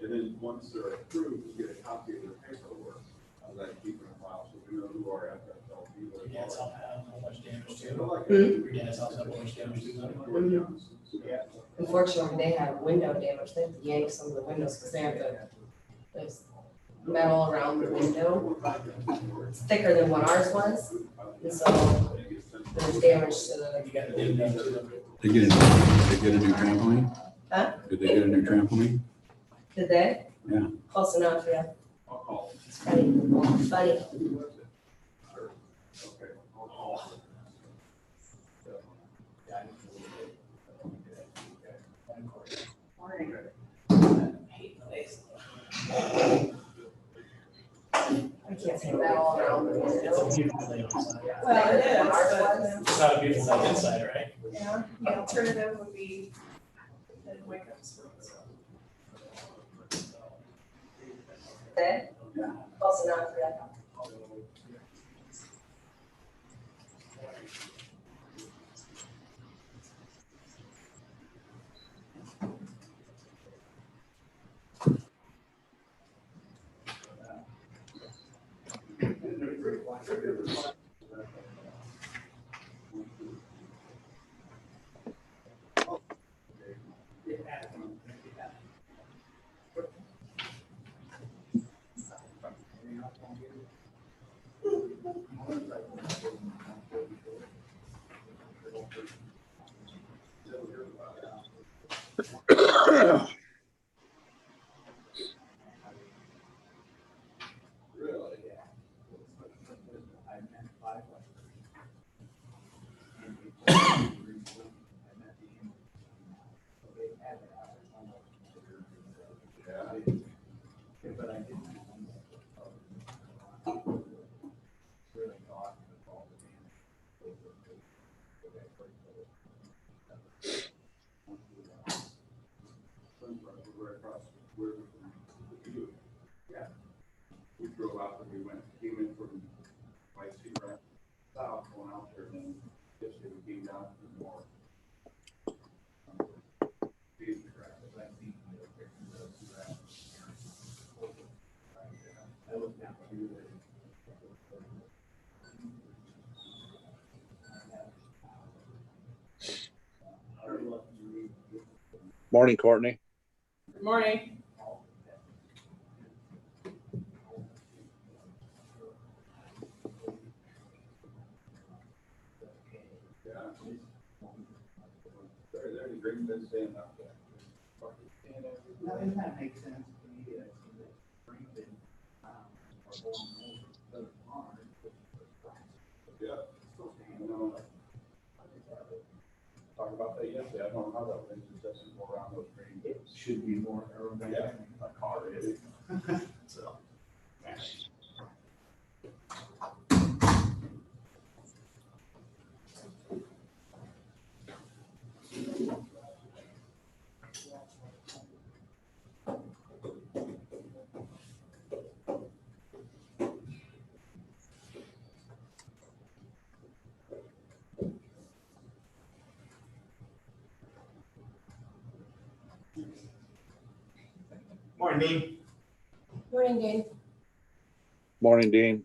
And then once they're approved, you get a copy of their paperwork that keep in a file, so we know who our FFL people are. Your dad's house had how much damage to it? Mm-hmm. Your dad's house had how much damage to it? Yeah. Unfortunately, they have window damage. They have to yank some of the windows because they have there's metal around the window. It's thicker than what ours was, and so there's damage to the. You got the damage to it. They get a new trampoline? Huh? Did they get a new trampoline? Did they? Yeah. Close enough, yeah. I'll call. It's funny. Funny. Okay. I can't say metal around the It's a window. beautiful day outside. Well, it is, Ours but, was. It's not a beautiful day inside, right? yeah, the alternative would be the wake up spoons. Okay. Close enough, yeah. We drove out and we came in from White Sea right south, going out there, and then yesterday we came down to the north. Morning, Courtney. Good morning. There's a great bit standing up there. Now, doesn't that make sense to me that Springfield, are going over the pond? Yeah. You know, talked about that yesterday. I don't know how that went, it doesn't go around those green. It should be more aerodynamic. A car is. So. Morning, Dean. Morning, Dave. Morning, Dean.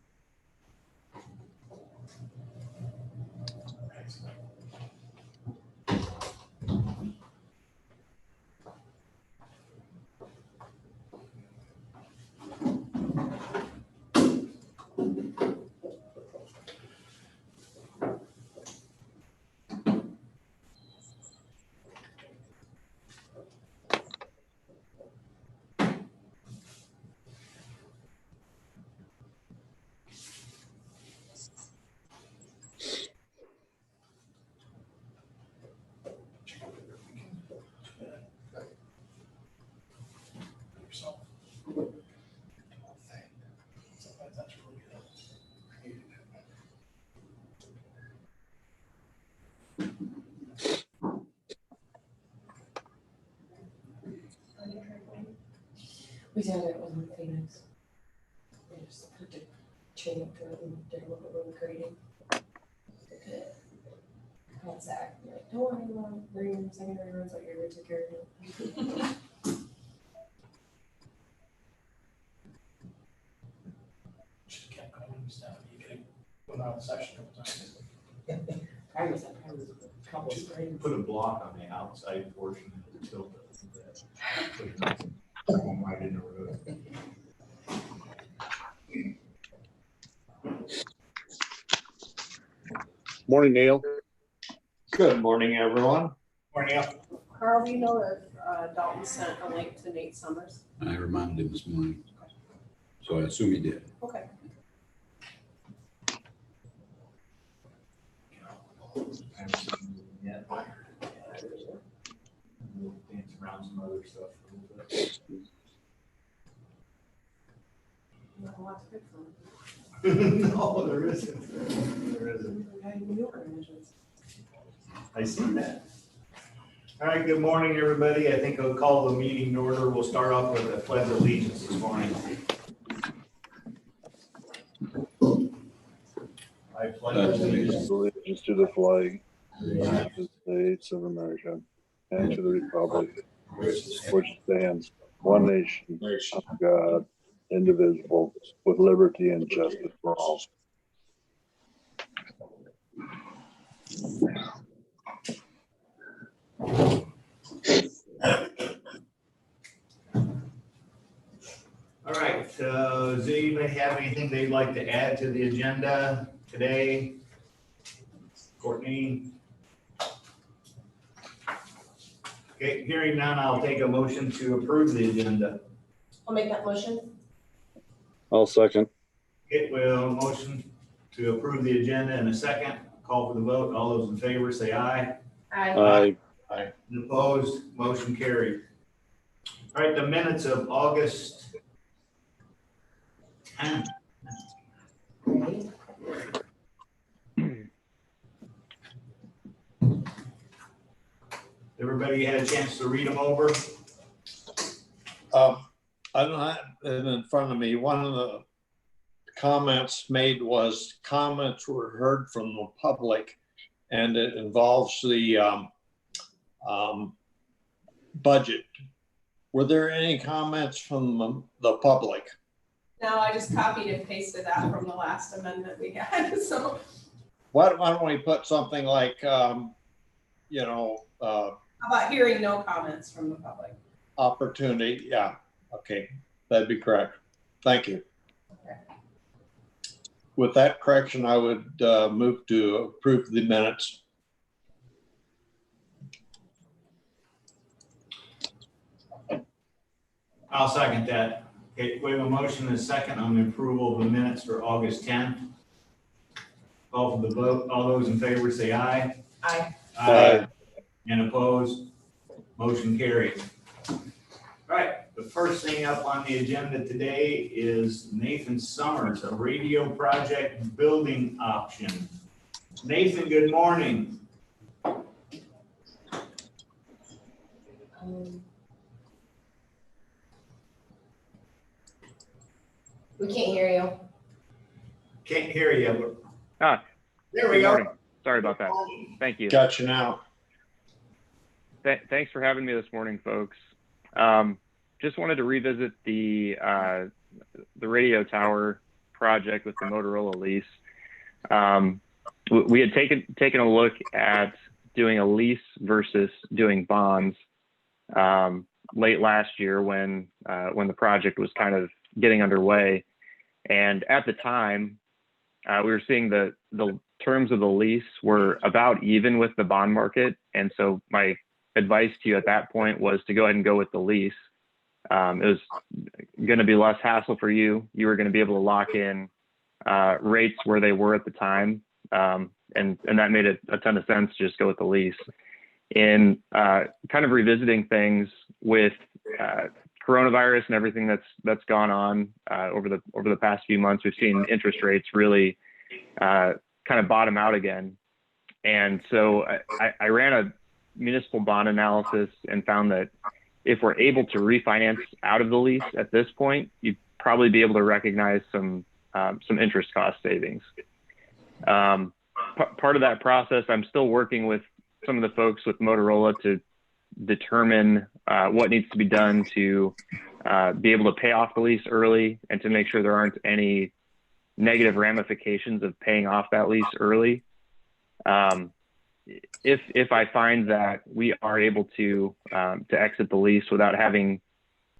Yourself. Sometimes that's really good. We did it in Phoenix. They just hooked a chain up to it and did a little road grading. Took it called Zach, I'm like, don't worry about bringing secondary roads out here, we took care of it. Should have kept going instead. You could have put out a section of times. I was a couple of springs. Put a block on the outside portion of the tilt. Going right in the road. Morning, Neil. Good morning, everyone. Morning up. Carl, do you know that Dalton sent a link to Nate Summers? I reminded him this morning. So I assume he did. Okay. I haven't seen it yet. We'll dance around some other stuff a little bit. Not a lot to pick from. No, there isn't. There isn't. I seen that. All right, good morning, everybody. I think I'll call the meeting in order. We'll start off with the pledge of allegiance this morning. I pledge allegiance Allegiance to the flag of the United States of America and to the republic which stands one nation, under God, indivisible, with liberty and justice for all. All right, does anybody have anything they'd like to add to the agenda today? Courtney? Okay, hearing none, I'll take a motion to approve the agenda. I'll make that motion. I'll second. Okay, well, motion to approve the agenda in a second. Call for the vote. All those in favor say aye. Aye. Aye. And opposed, motion carried. All right, the minutes of August 10th. Ready? Everybody had a chance to read them over? I don't have it in front of me. One of the comments made was comments were heard from the public, and it involves the budget. Were there any comments from the public? No, I just copied and pasted that from the last amendment we had, so. Why don't we put something like, How about hearing no comments from the public? opportunity? Yeah, okay, that'd be correct. Thank you. Okay. With that correction, I would move to approve the minutes. I'll second that. Okay, we have a motion and a second on the approval of the minutes for August 10th. Call for the vote. All those in favor say aye. Aye. Aye. And opposed? Motion carried. All right, the first thing up on the agenda today is Nathan Summers, a radio project building option. Nathan, good morning. We can't hear you. Can't hear you. Ah, There we good go. morning. Sorry about that. Thank you. Got you now. Thanks for having me this morning, folks. Just wanted to revisit the radio tower project with the Motorola lease. We had taken a look at doing a lease versus doing bonds late last year when the project was kind of getting underway. And at the time, we were seeing the terms of the lease were about even with the bond market. And so my advice to you at that point was to go ahead and go with the lease. It was going to be less hassle for you. You were going to be able to lock in rates where they were at the time. And that made a ton of sense to just go with the lease. In kind of revisiting things with coronavirus and everything that's gone on over the past few months, we've seen interest rates really kind of bottom out again. And so I ran a municipal bond analysis and found that if we're able to refinance out of the lease at this point, you'd probably be able to recognize some interest cost savings. part of that process, I'm still working with some of the folks with Motorola to determine what needs to be done to be able to pay off the lease early and to make sure there aren't any negative ramifications of paying off that lease early. If I find that we are able to exit the lease without having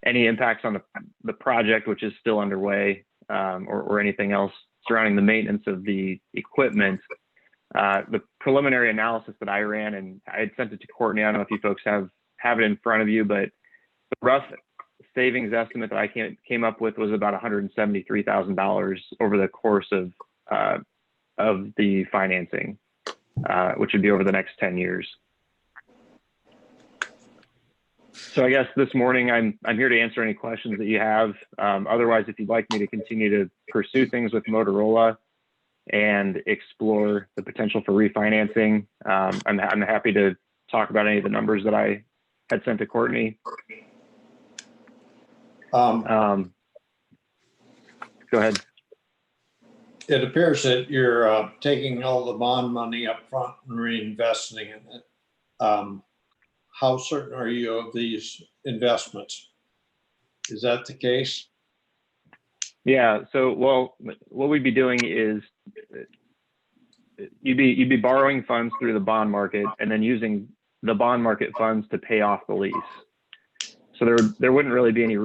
any impacts on the project, which is still underway, or anything else surrounding the maintenance of the equipment, the preliminary analysis that I ran, and I had sent it to Courtney. I don't know if you folks have it in front of you, but the rough savings estimate that I came up with was about $173,000 over the course of the financing, which would be over the next 10 years. So I guess this morning I'm here to answer any questions that you have. Otherwise, if you'd like me to continue to pursue things with Motorola and explore the potential for refinancing, I'm happy to talk about any of the numbers that I had sent to Courtney. Go ahead. It appears that you're taking all the bond money up front and reinvesting in it. How certain are you of these investments? Is that the case? Yeah. So, well, what we'd be doing is you'd be borrowing funds through the bond market and then using the bond market funds to pay off the lease. So there wouldn't really be any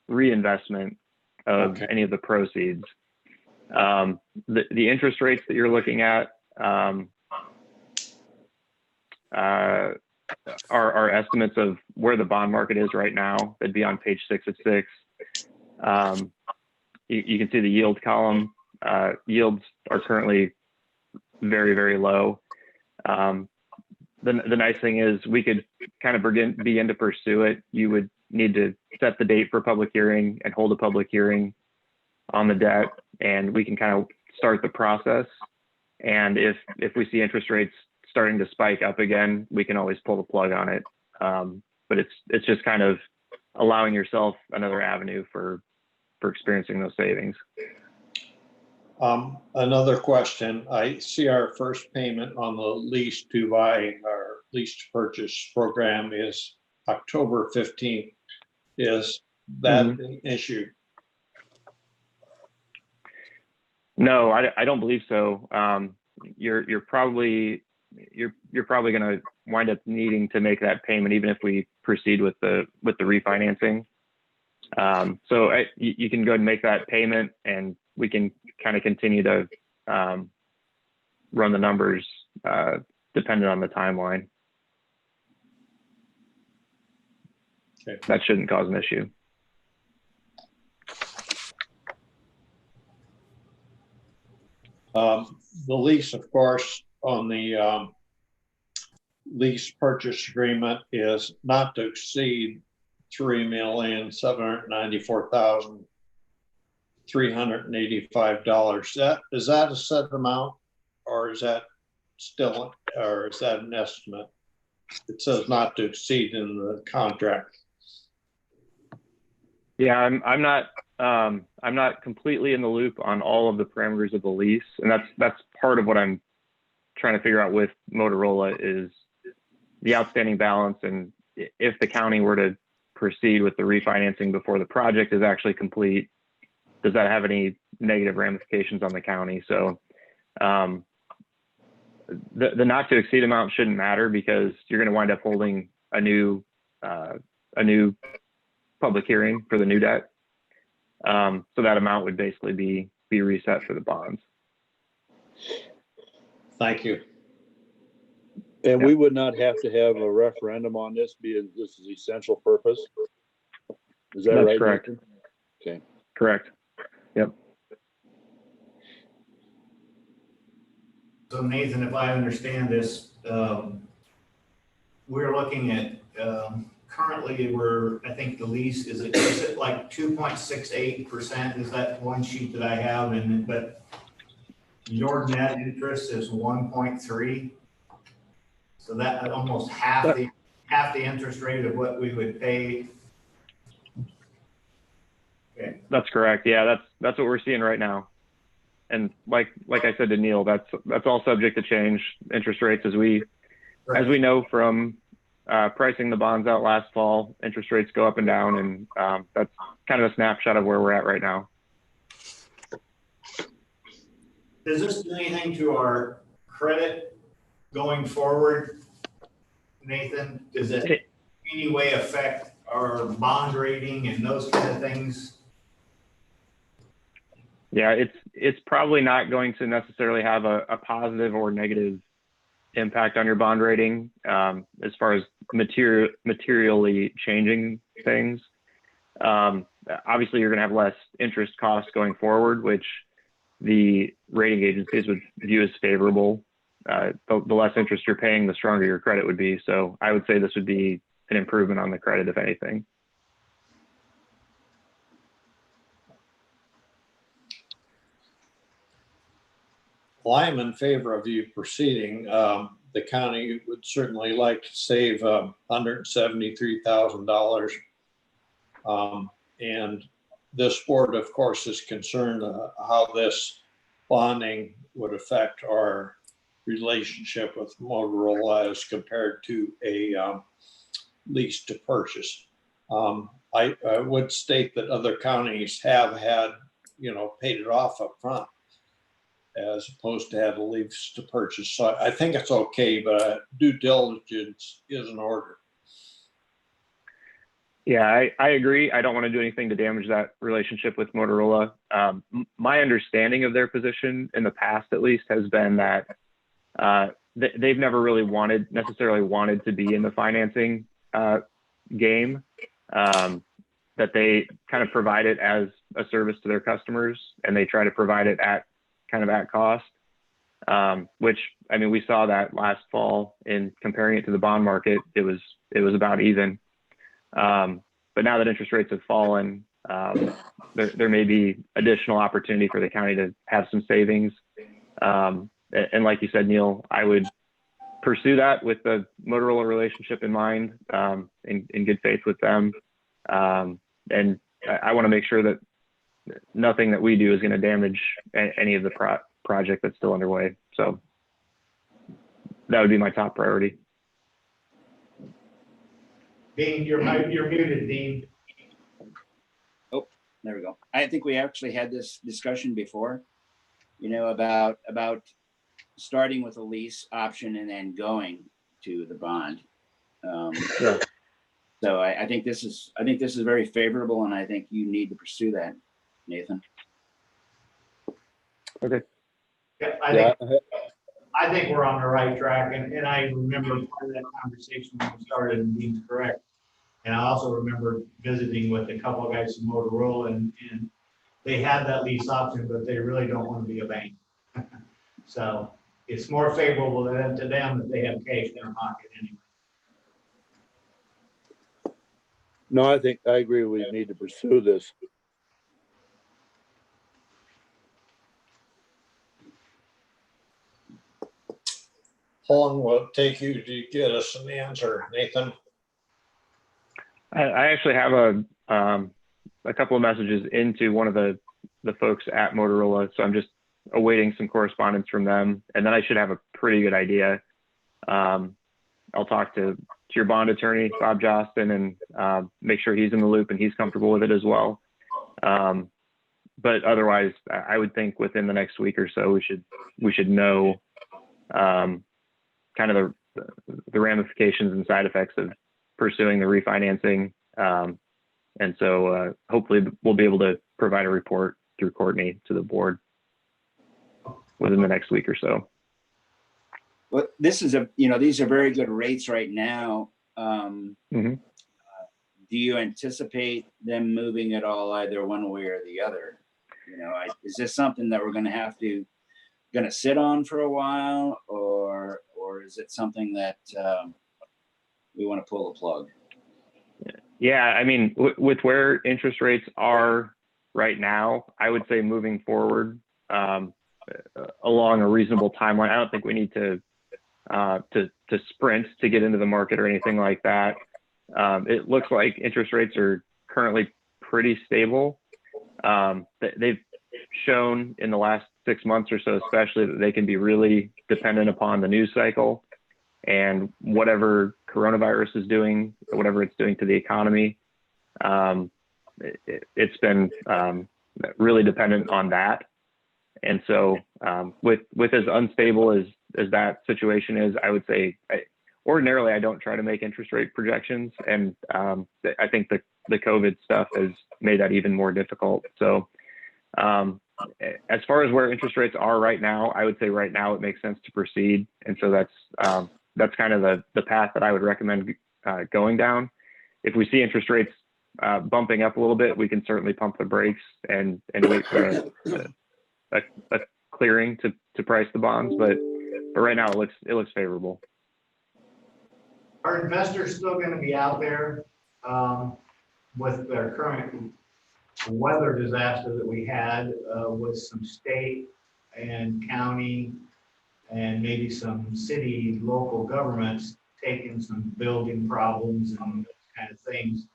reinvestment of any of the proceeds. The interest rates that you're looking at are estimates of where the bond market is right now. That'd be on page 6 of 6. You can see the yield column. Yields are currently very, very low. The nice thing is we could kind of begin to pursue it. You would need to set the date for public hearing and hold a public hearing on the debt, and we can kind of start the process. And if we see interest rates starting to spike up again, we can always pull the plug on it. But it's just kind of allowing yourself another avenue for experiencing those savings. Another question. I see our first payment on the lease to buy, our lease to purchase program is October 15th. Is that an issue? No, I don't believe so. You're probably going to wind up needing to make that payment even if we proceed with the refinancing. So you can go ahead and make that payment, and we can kind of continue to run the numbers dependent on the timeline. Okay. That shouldn't cause an issue. The lease, of course, on the lease purchase agreement is not to exceed $3,794,385. Is that a set amount, or is that an estimate? It says not to exceed in the contract. Yeah, I'm not completely in the loop on all of the parameters of the lease, and that's part of what I'm trying to figure out with Motorola is the outstanding balance, and if the county were to proceed with the refinancing before the project is actually complete, does that have any negative ramifications on the county? So the not to exceed amount shouldn't matter because you're going to wind up holding a new public hearing for the new debt. So that amount would basically be reset for the bonds. Thank you. And we would not have to have a referendum on this, being this is essential purpose. Is that right? That's correct. Nathan? Okay. Correct. Yep. So Nathan, if I understand this, we're looking at, currently I think the lease is it like 2.68%? Is that one sheet that I have? But your net interest is 1.3. So that almost half the interest rate of what we would pay. Okay. That's correct. Yeah, that's what we're seeing right now. and like I said to Neil, that's all subject to change. Interest rates, as we know from pricing the bonds out last fall, interest rates go up and down, and that's kind of a snapshot of where we're at right now. Does this do anything to our credit going forward, Nathan? Does it in any way affect our bond rating and those kind of things? Yeah, it's probably not going to necessarily have a positive or negative impact on your bond rating as far as materially changing things. Obviously, you're going to have less interest costs going forward, which the rating agencies would view as favorable. The less interest you're paying, the stronger your credit would be. So I would say this would be an improvement on the credit, if anything. Well, I am in favor of you proceeding. The county would certainly like to save $173,000. And this board, of course, is concerned how this bonding would affect our relationship with Motorola as compared to a lease to purchase. I would state that other counties have had, paid it off up front as opposed to have a lease to purchase. So I think it's okay, but due diligence is in order. Yeah, I agree. I don't want to do anything to damage that relationship with Motorola. My understanding of their position in the past, at least, has been that they've never really necessarily wanted to be in the financing game, that they kind of provide it as a service to their customers, and they try to provide it at cost, which, I mean, we saw that last fall in comparing it to the bond market. It was about even. But now that interest rates have fallen, there may be additional opportunity for the county to have some savings. And like you said, Neil, I would pursue that with the Motorola relationship in mind, in good faith with them. And I want to make sure that nothing that we do is going to damage any of the project that's still underway. So that would be my top priority. Dean, you're muted, Dean. Oh, there we go. I think we actually had this discussion before, about starting with a lease option and then going to the bond. Yeah. So I think this is very favorable, and I think you need to pursue that, Nathan. Okay. Yeah, I think we're on the right track, and I remember part of that conversation when we started, and Dean's correct. And I also remember visiting with a couple of guys from Motorola, and they have that lease option, but they really don't want to be a bank. So it's more favorable to them that they have cash in their pocket anyway. No, I agree. We need to pursue this. How long will it take you to get us an answer, Nathan? I actually have a couple of messages into one of the folks at Motorola, so I'm just awaiting some correspondence from them, and then I should have a pretty good idea. I'll talk to your bond attorney, Bob Jostin, and make sure he's in the loop and he's comfortable with it as well. But otherwise, I would think within the next week or so, we should know kind of the ramifications and side effects of pursuing the refinancing. And so hopefully we'll be able to provide a report through Courtney to the board within the next week or so. Well, this is these are very good rates right now. Mm-hmm. Do you anticipate them moving at all, either one way or the other? Is this something that we're going to sit on for a while, or is it something that we want to pull the plug? Yeah, I mean, with where interest rates are right now, I would say moving forward along a reasonable timeline. I don't think we need to sprint to get into the market or anything like that. It looks like interest rates are currently pretty stable. They've shown in the last 6 months or so, especially, that they can be really dependent upon the news cycle and whatever coronavirus is doing, whatever it's doing to the economy. It's been really dependent on that. And so with as unstable as that situation is, I would say ordinarily I don't try to make interest rate projections. And I think the COVID stuff has made that even more difficult. So as far as where interest rates are right now, I would say right now it makes sense to proceed. And so that's kind of the path that I would recommend going down. If we see interest rates bumping up a little bit, we can certainly pump the brakes and wait for a clearing to price the bonds. But right now it looks favorable. Are investors still going to be out there with their current weather disaster that we had with some state and county and maybe some city local governments taking some building problems and those kind of things?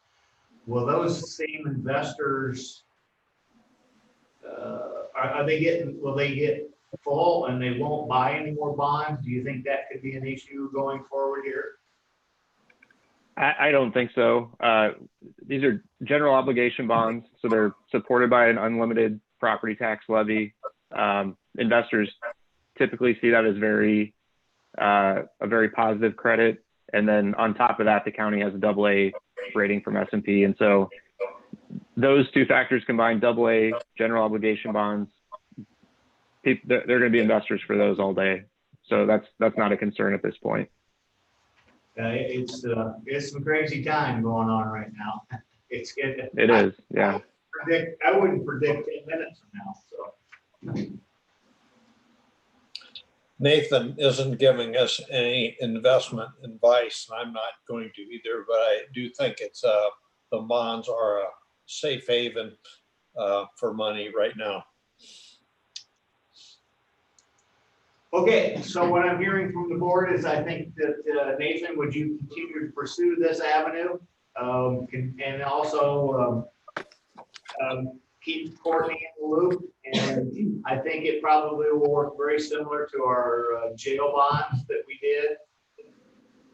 Will those same investors, will they get full and they won't buy any more bonds? Do you think that could be an issue going forward here? I don't think so. These are general obligation bonds, so they're supported by an unlimited property tax levy. Investors typically see that as a very positive credit. And then on top of that, the county has a AA rating from S&P. And so those two factors combined, AA general obligation bonds, they're going to be investors for those all day. So that's not a concern at this point. It's some crazy time going on right now. It is, yeah. I wouldn't predict 10 minutes from now. So Nathan isn't giving us any investment advice, and I'm not going to either, but I do think it's the bonds are a safe haven for money right now. okay, so what I'm hearing from the board is I think that Nathan, would you continue to pursue this avenue and also keep Courtney in the loop? And I think it probably will work very similar to our jail bonds that we did.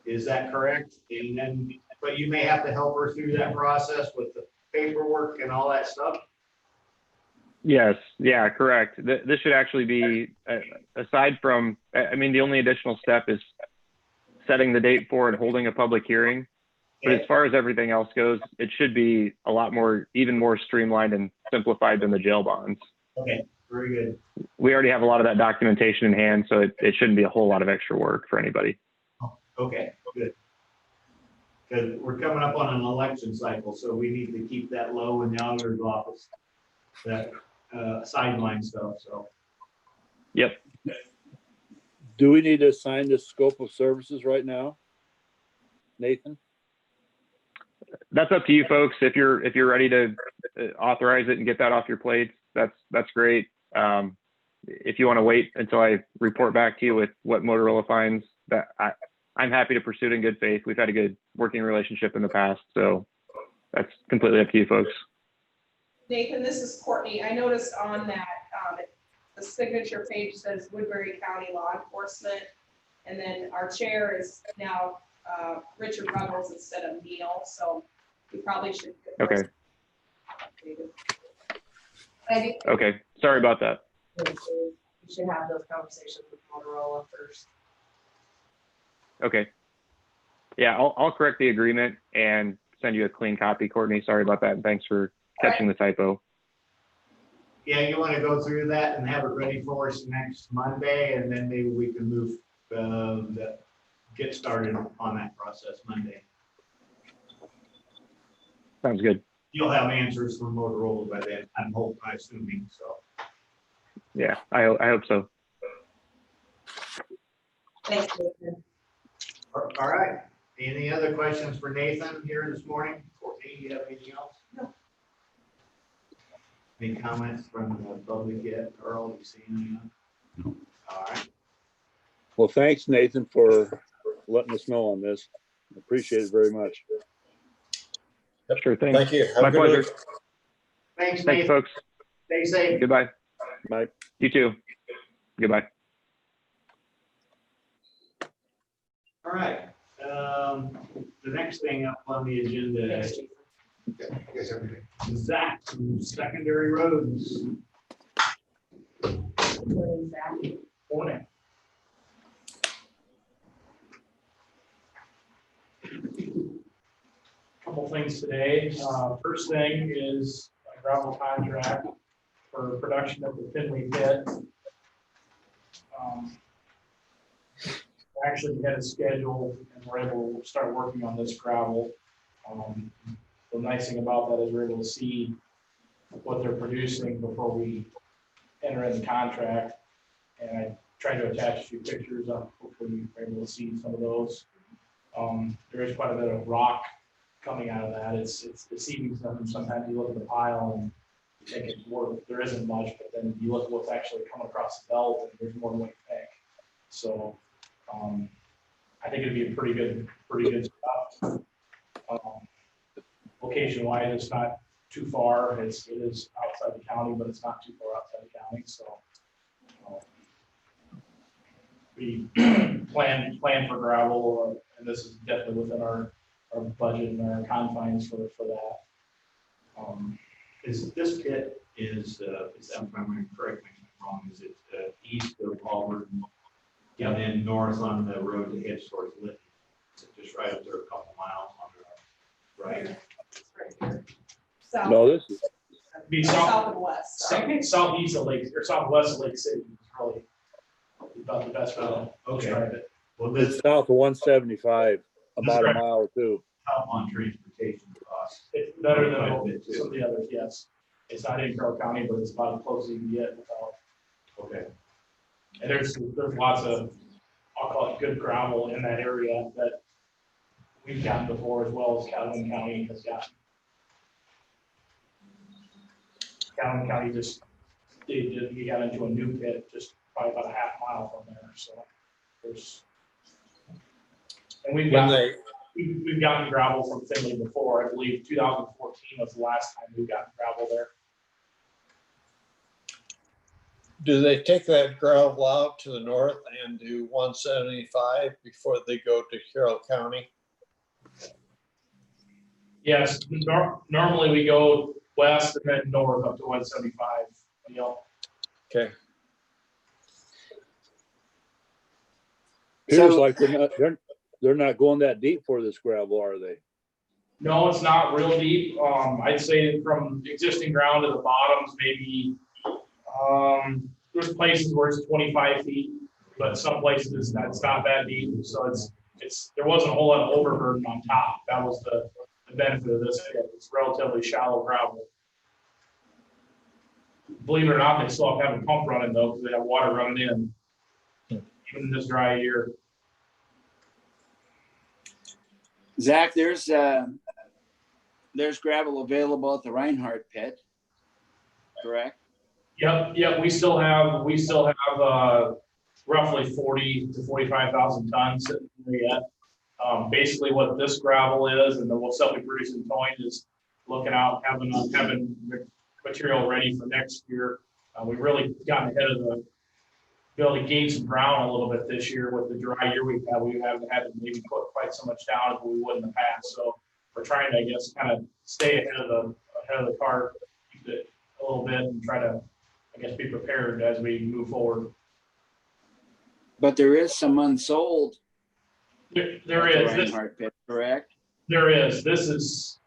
Is that correct? And then, but you may have to help her through that process with the paperwork and all that stuff. Yes, yeah, correct. This should actually be, aside from, I mean, the only additional step is setting the date for and holding a public hearing. But as far as everything else goes, it should be a lot more, even more streamlined and simplified than the jail bonds. Okay, very good. We already have a lot of that documentation in hand, so it shouldn't be a whole lot of extra work for anybody. Okay, good. Because we're coming up on an election cycle, so we need to keep that low in the auditor's office, that sideline stuff, so. Yep. Do we need to assign the scope of services right now, Nathan? That's up to you folks. If you're ready to authorize it and get that off your plates, that's great. If you want to wait until I report back to you with what Motorola finds, that I'm happy to pursue it in good faith. We've had a good working relationship in the past, so that's completely up to you folks. Nathan, this is Courtney. I noticed on that, the signature page says Woodbury County Law Enforcement, and then our chair is now Richard Ruggles instead of Neil, so we probably should. Okay. I Okay, sorry about that. think you should have those conversations with Motorola first. Okay. Yeah, I'll correct the agreement and send you a clean copy, Courtney. Sorry about that, and thanks for catching the typo. Yeah, you want to go through that and have it ready for us next Monday, and then maybe we can move, get started on that process Monday. Sounds good. You'll have answers from Motorola by then, I'm assuming, so. Yeah, I hope so. Thanks, Nathan. All right, any other questions for Nathan here this morning? Courtney, do you have anything else? No. Any comments from the public yet? Carroll, you seen anything? No. All right. Well, thanks, Nathan, for letting us know on this. Appreciate it very much. Sure thing. Thank you. Have My a good pleasure. week. Thanks, Thanks, Nathan. folks. Stay safe. Goodbye. Bye. You too. Goodbye. All right. The next thing up on the agenda is Zach from Secondary Roads. Morning. Couple things today. First thing is a gravel contract for production of the Finley pit. Actually had a schedule and we're able to start working on this gravel. The nice thing about that is we're able to see what they're producing before we enter in the contract. And I tried to attach a few pictures up, hopefully you're able to see some of those. There is quite a bit of rock coming out of that. It's deceiving stuff, and sometimes you look at the pile and you think it's worth, there isn't much, but then you look at what's actually coming across the belt and there's more than what you think. So I think it'd be a pretty good stuff. Location wise, it's not too far. It is outside the county, but it's not too far outside the county. So we plan for gravel, and this is definitely within our budget and our confines for that. Is this pit is I'm correct me if I'm wrong, is it east of Auburn? And then north on the road to head towards Lytton? Just right up there a couple miles on the right. South, No, this is, Be south and west. southeast of Lake or southwest of Lake City is probably about the best way to Okay. describe it. Well, it's this south of 175, about a mile or two. help on transportation costs. It's better Quite a than bit, too. some of the others, yes. It's not in Carroll County, but it's about as close as you can get without. Okay. And there's lots of, I'll call it good gravel in that area that we've gotten before, as well as Calhoun County has gotten. Calhoun County we got into a new pit just probably about a half mile from there, so there's. And we've gotten gravel from Finley before. I believe 2014 was the last time we got gravel there. Do they take that gravel out to the north and do 175 before they go to Carroll County? Yes, normally we go west and then north up to 175. You know. Okay. Appears So- like they're not going that deep for this gravel, are they? No, it's not real deep. I'd say from existing ground to the bottoms, maybe, there's places where it's 25 feet, but some places it's not that deep. So there wasn't a whole lot of overburden on top. That was the benefit of this. It's relatively shallow gravel. Believe it or not, they still have a pump running though, because they have water running in, even in this dry year. Zach, there's gravel available at the Reinhardt pit, correct? Yep. We still have roughly 40 to 45,000 tons sitting there yet. Basically, what this gravel is, and the stuff we produce in towing is looking out, having material ready for next year. We really gotten ahead of be able to gain some ground a little bit this year with the dry year we've had. We haven't had to maybe put quite so much down as we would in the past. So we're trying to, I guess, kind of stay ahead of the cart a little bit and try to, I guess, be prepared as we move forward. But there is some unsold. There at the is. Reinhardt pit, correct? There is. This is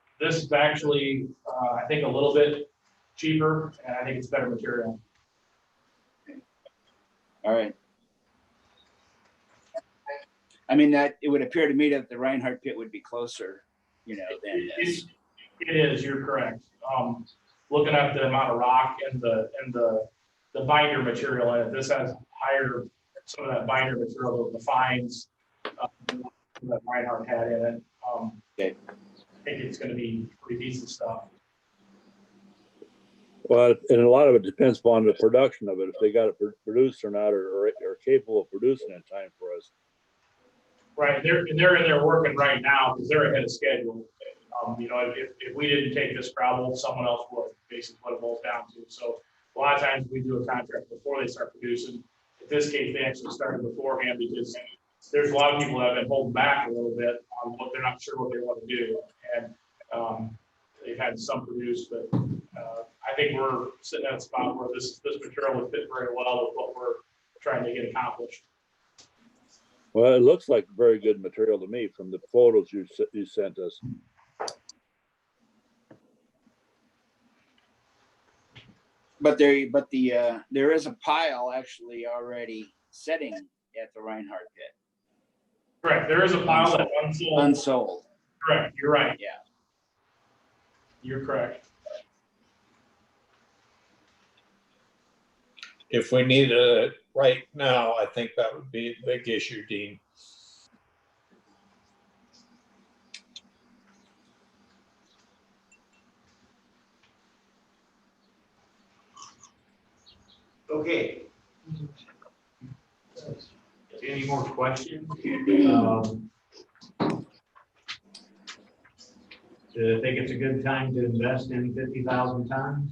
actually, I think, a little bit cheaper, and I think it's better material. All right. I mean, that it would appear to me that the Reinhardt pit would be closer, than this. It is. You're correct. Looking at the amount of rock and the binder material in it, this has higher some of that binder material, the fines that Reinhardt had in it. Okay. I think it's going to be pretty decent stuff. Well, and a lot of it depends upon the production of it, if they got it produced or not, or are capable of producing in time for us. Right, they're in there working right now because they're ahead of schedule. If we didn't take this gravel, someone else would. Basically, what it boils down to. So A lot of times we do a contract before they start producing. In this case, they actually started beforehand because there's a lot of people that have been holding back a little bit on what they're not sure what they want to do. And they've had some produced, but I think we're sitting at a spot where this material would fit very well with what we're trying to get accomplished. Well, it looks like very good material to me from the photos you sent us. But there is a pile actually already setting at the Reinhardt pit. Correct. There is a pile that's unsold. Unsold. Correct. You're right. Yeah. You're correct. If we needed it right now, I think that would be a big issue, Dean. Okay. Any more questions? Do you think it's a good time to invest in 50,000 tons?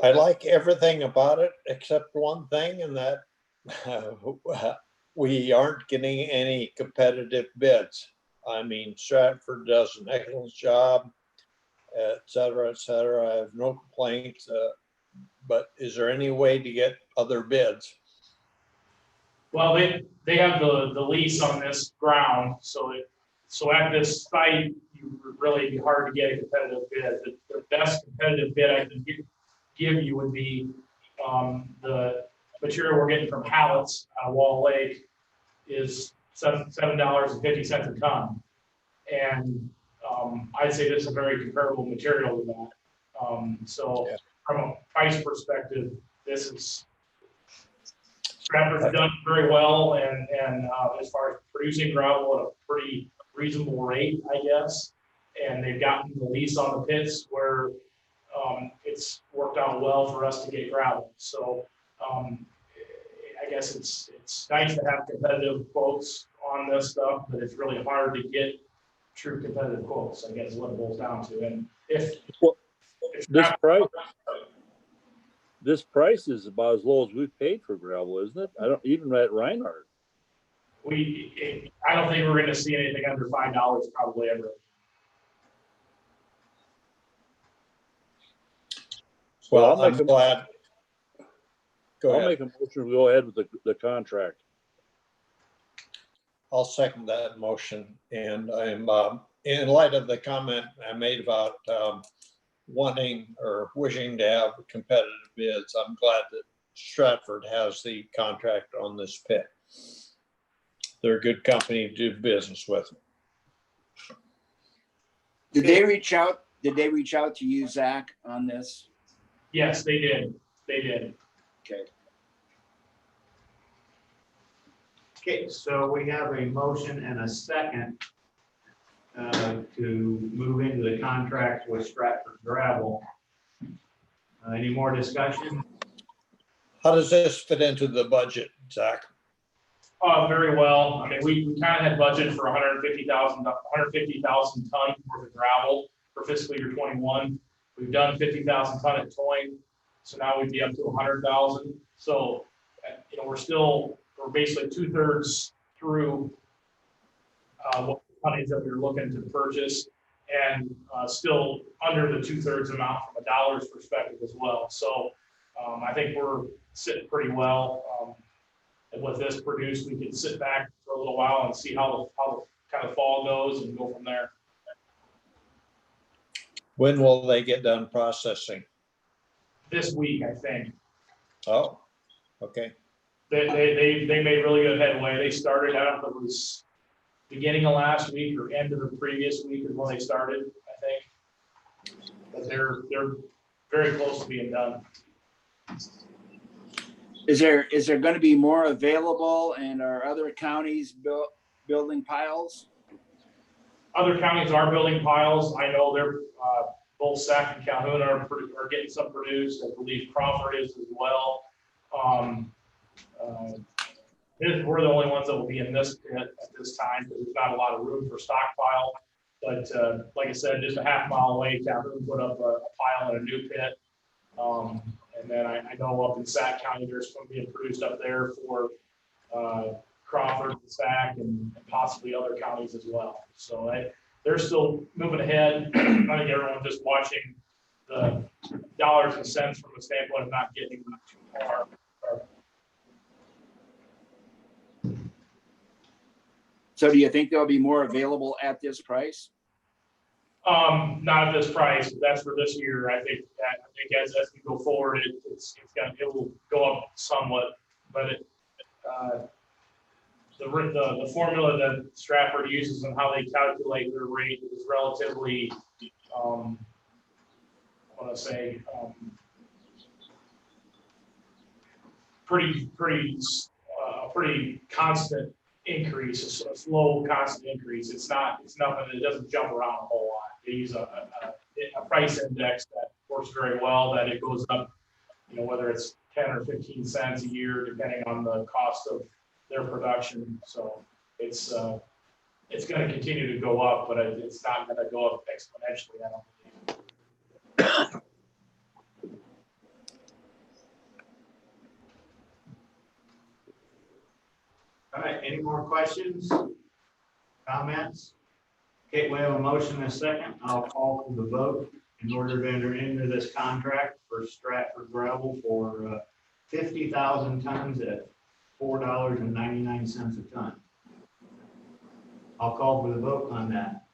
I like everything about it except one thing, and that we aren't getting any competitive bids. I mean, Stratford does an excellent job, et cetera, et cetera. I have no complaints. But is there any way to get other bids? Well, they have the lease on this ground, so at this site, you really be hard to get a competitive bid. The best competitive bid I can give you would be the material we're getting from Hallett's out of Wall Lake is $7.50 a ton, and I'd say this is a very comparable material to that. So yeah. From a price perspective, this is Stratford's done very well, and as far as producing gravel at a pretty reasonable rate, I guess. And they've gotten the lease on the pits where it's worked out well for us to get gravel. So I guess it's nice to have competitive quotes on this stuff, but it's really hard to get true competitive quotes, I guess is what it boils down to. And if this price is about as low as we've paid for gravel, isn't it? I don't even at Reinhardt. I don't think we're going to see anything under $5 probably ever. Well, I'm glad. I'll make a motion to go ahead with the contract. I'll second that motion, and I'm in light of the comment I made about wanting or wishing to have competitive bids. I'm glad that Stratford has the contract on this pit. They're a good company to do business with. Did they reach out? Did they reach out to you, Zach, on this? Yes, they did. They did. Okay. Okay, so we have a motion and a second to move into the contract with Stratford Gravel. Any more discussion? How does this fit into the budget, Zach? Very well. I mean, we kind of had budgeted for 150,000 tons worth of gravel for fiscal year 21. We've done 50,000 ton at Toyne, so now we'd be up to 100,000. So, we're basically 2/3 through what tonnage that we were looking to purchase, and still under the 2/3 amount from a dollars perspective as well. So, I think we're sitting pretty well. And with this produced, we can sit back for a little while and see how the kind of fall goes and go from there. When will they get done processing? This week, I think. Oh, okay. They made really good headway. They started, I don't know if it was beginning of last week or end of the previous week is when they started, I think. But they're very close to being done. Is there going to be more available, and are other counties building piles? Other counties are building piles. I know they're both Sac and Calhoun are getting some produced. I believe Crawford is as well. We're the only ones that will be in this pit at this time because there's not a lot of room for stockpile. But like I said, just a half mile away, Calhoun put up a pile and a new pit. And then I know up in Sac County, there's going to be produced up there for Crawford, Sac, and possibly other counties as well. So they're still moving ahead. I think everyone just watching the dollars and cents from the standpoint of not getting too far. So do you think there'll be more available at this price? Not at this price. That's for this year. I think as we go forward, it will go up somewhat, but the formula that Stratford uses and how they calculate their rate is relatively, I want to say, pretty constant increase, a slow constant increase. It's nothing, it doesn't jump around a whole lot. They use a price index that works very well, that it goes up, whether it's 10 or 15 cents a year, depending on the cost of their production. So it's going to continue to go up, but it's not going to go up exponentially, I don't believe. All right, any more questions, comments? Okay, we have a motion and a second. I'll call for the vote in order to enter into this contract for Stratford gravel for 50,000 tons at $4.99 a ton. I'll call for the vote on that.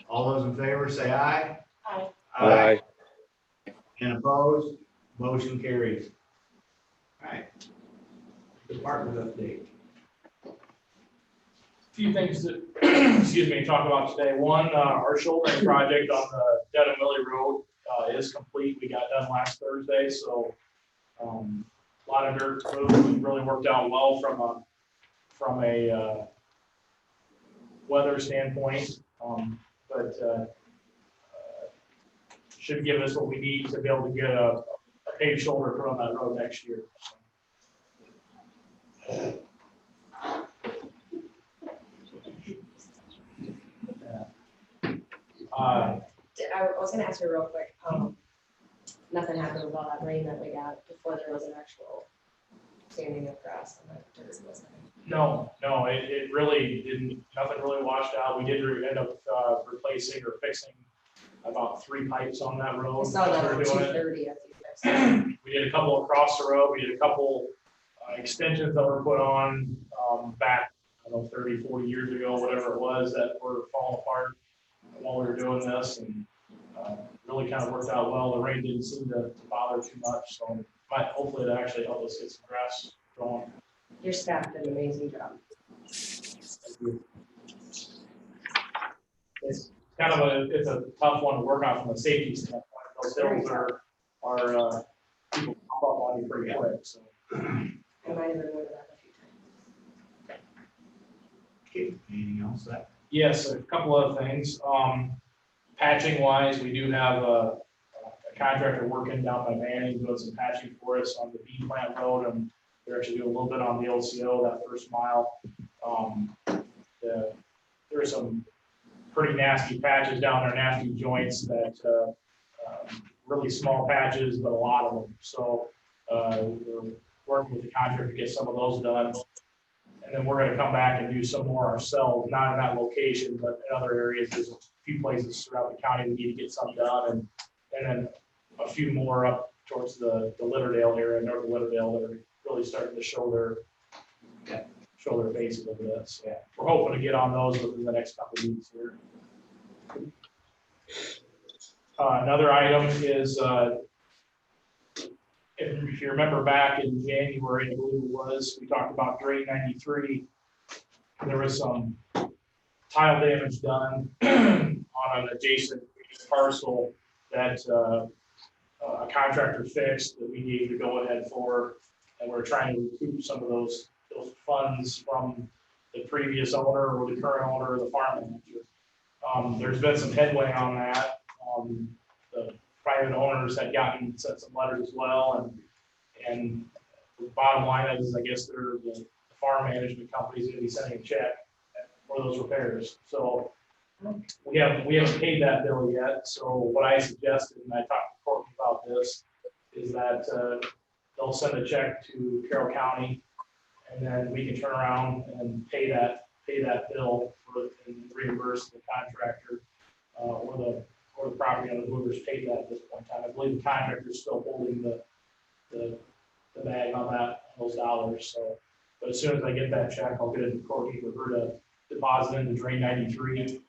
All those in favor say aye. Aye. Aye. And opposed, motion carries. All right. Department update. Few things that, excuse me, talk about today. One, our shouldering project on the Dedham Willie Road is complete. We got done last Thursday, so a lot of dirt moved. Really worked out well from a weather standpoint, but should give us what we need to be able to get a paved shoulder put on that road next year. I was gonna ask you real quick, nothing happened with all that rain that we got before there was an actual standing of grass on that dirt, was there? No, it really didn't, nothing really washed out. We did end up replacing or fixing about 3 pipes on that road. I saw that on We were doing it. 230, I think. We did a couple across the road. We did a couple extensions that were put on back, I don't know, 30, 40 years ago, whatever it was, that were falling apart while we were doing this, and really kind of worked out well. The rain didn't seem to bother too much, so hopefully that actually helped us get some grass growing. Your staff did an amazing job. It's kind of it's a tough one to work on from a safety standpoint. Those hills are people pop up on you pretty quick, so. I might have remembered that a few times. Okay, anything else? Yes, a couple of things. Patching wise, we do have a contractor working down by Manning doing some patching for us on the B plant road, and they're actually doing a little bit on the LCO, that first mile. There are some pretty nasty patches down there, nasty joints that really small patches, but a lot of them. So we're working with the contractor to get some of those done. And then we're going to come back and do some more ourselves, not in that location, but in other areas. There's a few places throughout the county we need to get some done, and then a few more up towards the Litterdale area, north of Litterdale, that are really starting to show their face a little bit. So we're hoping to get on those within the next couple of weeks here. Another item is, if you remember back in January, I believe it was, we talked about Drain 93. There was some tile damage done on an adjacent parcel that a contractor fixed that we needed to go ahead for, and we're trying to recoup some of those funds from the previous owner or the current owner or the farm manager. There's been some headway on that. The private owners had sent some letters as well, and the bottom line is, I guess the farm management company is going to be sending a check for those repairs. So We haven't paid that bill yet, so what I suggested, and I talked to Courtney about this, is that they'll send a check to Carroll County, and then we can turn around and pay that bill and reimburse the contractor, or the property owner, whoever's paid that at this point in time. I believe the contractor's still holding the bag on those dollars, so. But as soon as I get that check, I'll get it to Courtney for her to deposit into drain 93,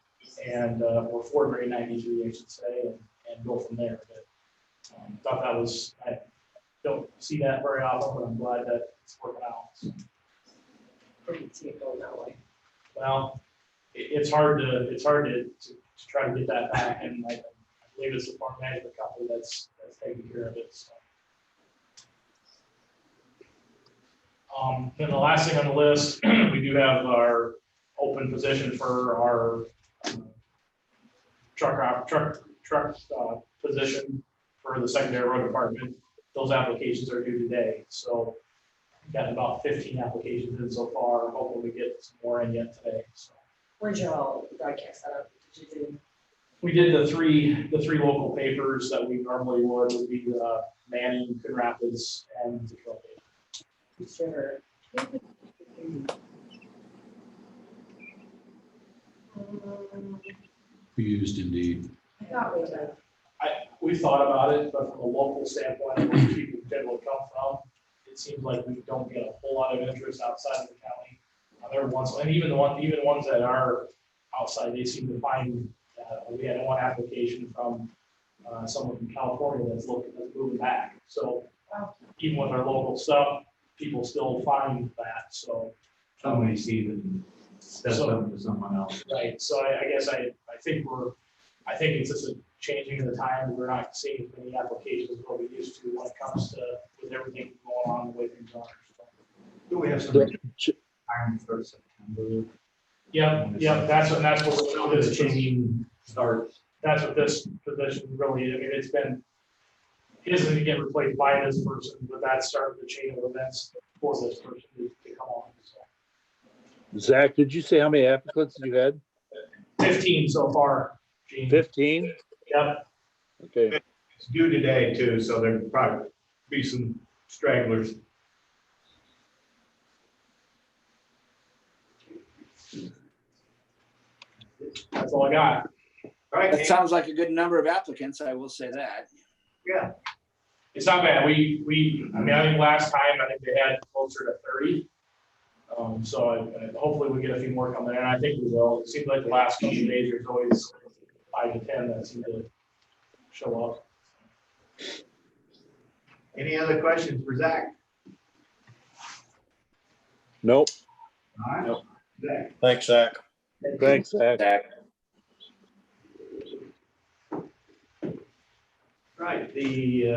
and, or for drain 93, I should say, and go from there. But thought that was, I don't see that very often, but I'm glad that it's working out. So. Didn't see it going that way. Well, it's hard to try to get that back, and I believe it's the park management company that's taking care of it. So. Then the last thing on the list, we do have our open position for our truck position for the secondary road department. Those applications are due today, so we've got about 15 applications in so far. Hopefully we get some more in yet today. So. Where'd y'all broadcast that up? Did you do? We did the three local papers that we normally would be Manning, Coon Rapids, and the Carroll paper. Sure. We used Indeed. I thought we did. We thought about it, but from a local standpoint, where people generally come from, it seems like we don't get a whole lot of interest outside of the county. There were ones, and even ones that are outside, they seem to find. We had one application from someone from California that's moving back. So even with our local stuff, people still find that. So Somebody sees it and steps up to someone else. right. So I guess I think it's just a changing of the time. We're not seeing as many applications as what we used to when it comes to with everything going on the way things are. So. Do we have some hiring for September? Yeah. That's what this Changing starts. That's what this position really. I mean, it isn't to get replaced by this person, but that started the chain of events for this person to come on. So. Zach, did you say how many applicants you had? 15 so far, Gene. 15? Yep. Okay. It's due today too, so there'll probably be some stragglers. That's all I got. All right. That sounds like a good number of applicants, I will say that. Yeah. It's not bad. I mean, I think last time, I think they had closer to 30. So hopefully we get a few more coming in. I think we will. It seems like the last few days there's always 5 to 10 that seem to show up. Any other questions for Zach? Nope. All right. Nope. Zach. Thanks, Zach. Thanks, Zach. Right, the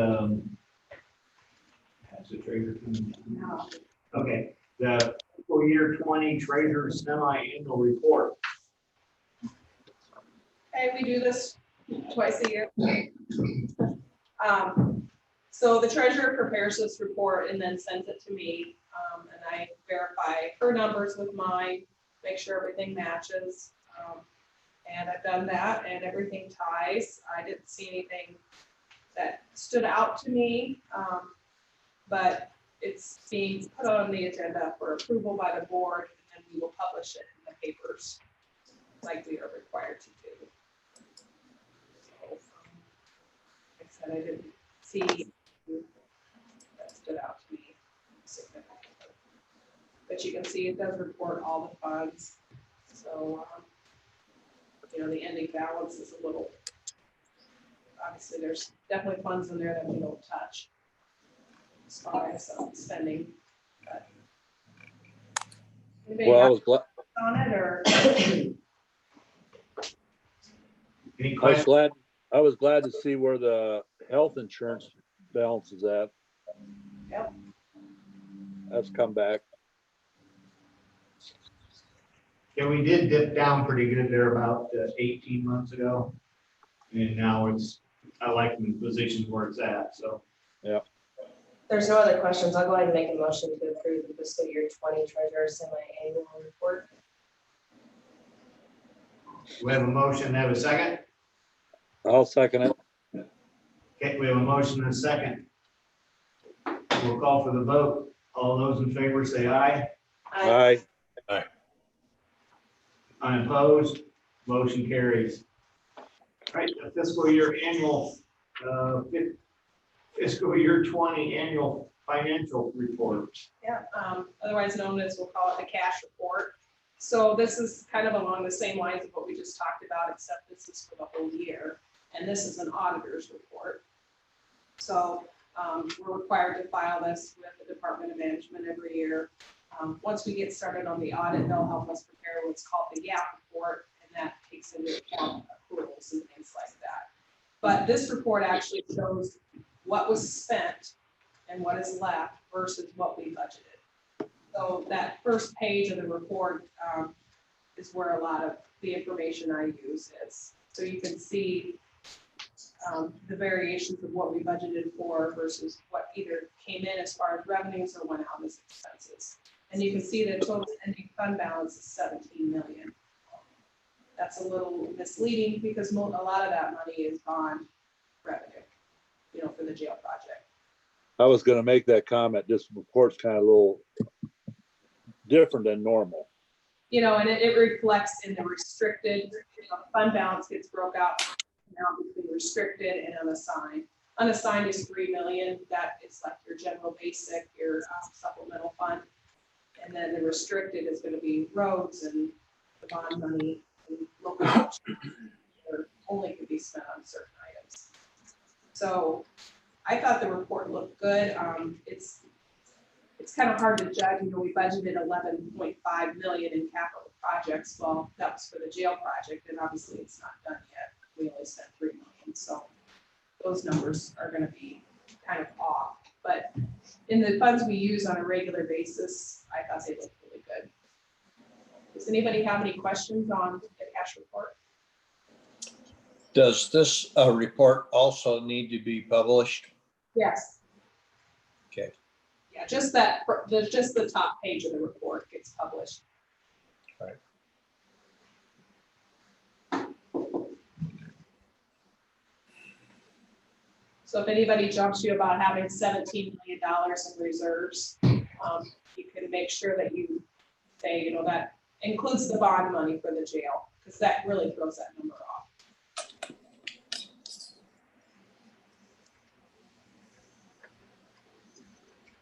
okay, the fiscal year 20 treasurer semi-annual report. Okay, we do this twice a year. So the treasurer prepares this report and then sends it to me, and I verify her numbers with mine, make sure everything matches. And I've done that and everything ties. I didn't see anything that stood out to me, but it's being put on the agenda for approval by the board, and we will publish it in the papers like we are required to do. So, like I said, I didn't see anything that stood out to me significantly. But you can see it does report all the funds. So, the ending balance is a little, obviously there's definitely funds in there that we don't touch as far as spending. But anybody Well, have on it or? Any questions? I was glad to see where the health insurance balance is at. Yep. That's come back. Yeah, we did dip down pretty good there about 18 months ago. And now I like the position where it's at, so. Yeah. There's no other questions. I'll go ahead and make a motion to approve the fiscal year 20 treasurer semi-annual report. We have a motion, have a second? I'll second it. Okay, we have a motion and a second. We'll call for the vote. All those in favor say aye. Aye. Unopposed, motion carries. All right, the fiscal year annual, fiscal year 20 annual financial report. Yeah, otherwise known as, we'll call it the cash report. So this is kind of along the same lines of what we just talked about, except this is for the whole year. And this is an auditor's report. So we're required to file this with the Department of Management every year. Once we get started on the audit, they'll help us prepare what's called the GAAP report, and that takes into account accruals and things like that. But this report actually shows what was spent and what is left versus what we budgeted. So that first page of the report is where a lot of the information I use is. So you can see the variations of what we budgeted for versus what either came in as far as revenues or went out as expenses. And you can see the total ending fund balance is 17 million. That's a little misleading because a lot of that money is bond revenue, you know, for the jail project. I was gonna make that comment. This report's kind of a little different than normal. You know, and it reflects in the restricted, you know, fund balance gets broke out now between restricted and unassigned. Unassigned is 3 million. That is like your general basic, your supplemental fund. And then the restricted is going to be roads and the bond money and local options that only can be spent on certain items. So I thought the report looked good. It's kind of hard to judge. You know, we budgeted 11.5 million in capital projects. Well, that was for the jail project, and obviously it's not done yet. We only spent 3 million, so those numbers are going to be kind of off. But in the funds we use on a regular basis, I thought they looked really good. Does anybody have any questions on the cash report? Does this report also need to be published? Yes. Okay. Yeah, just the top page of the report gets published. Right. So if anybody jumps you about having $17 million in reserves, you can make sure that you say, you know, that includes the bond money for the jail, because that really throws that number off.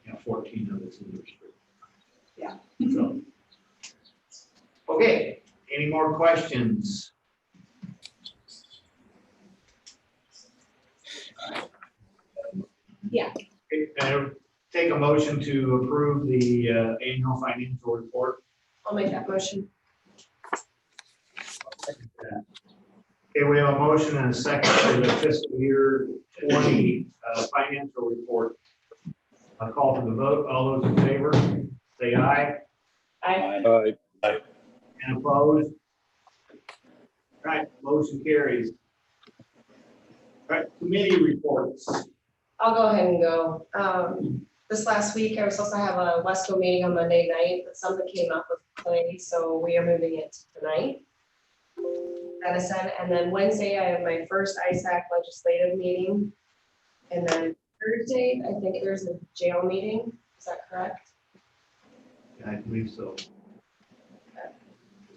Yeah, 14 of it's in the street. Yeah. So, okay, any more questions? Yeah. Take a motion to approve the annual financial report. I'll make that motion. Okay, we have a motion and a second for the fiscal year 20 financial report. I'll call for the vote. All those in favor, say aye. Aye. And opposed? All right, motion carries. All right, committee reports. I'll go ahead and go. This last week, I was supposed to have a Wesco meeting on Monday night, but something came up with Clay, so we are moving it to tonight. Medicine, and then Wednesday, I have my first ISAC legislative meeting. And then Thursday, I think there's a jail meeting. Is that correct? I believe so.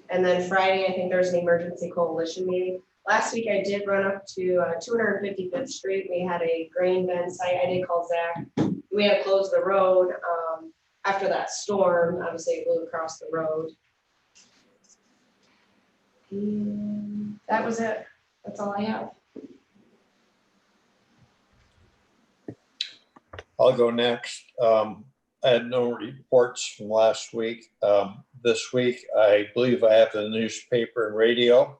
And then Friday, I think there's an emergency coalition meeting. Last week, I did run up to 255th Street. We had a grain bin site. I did call Zach. We had closed the road after that storm. Obviously, it blew across the road. And that was it. That's all I have. I'll go next. I had no reports from last week. This week, I believe I have the newspaper and radio.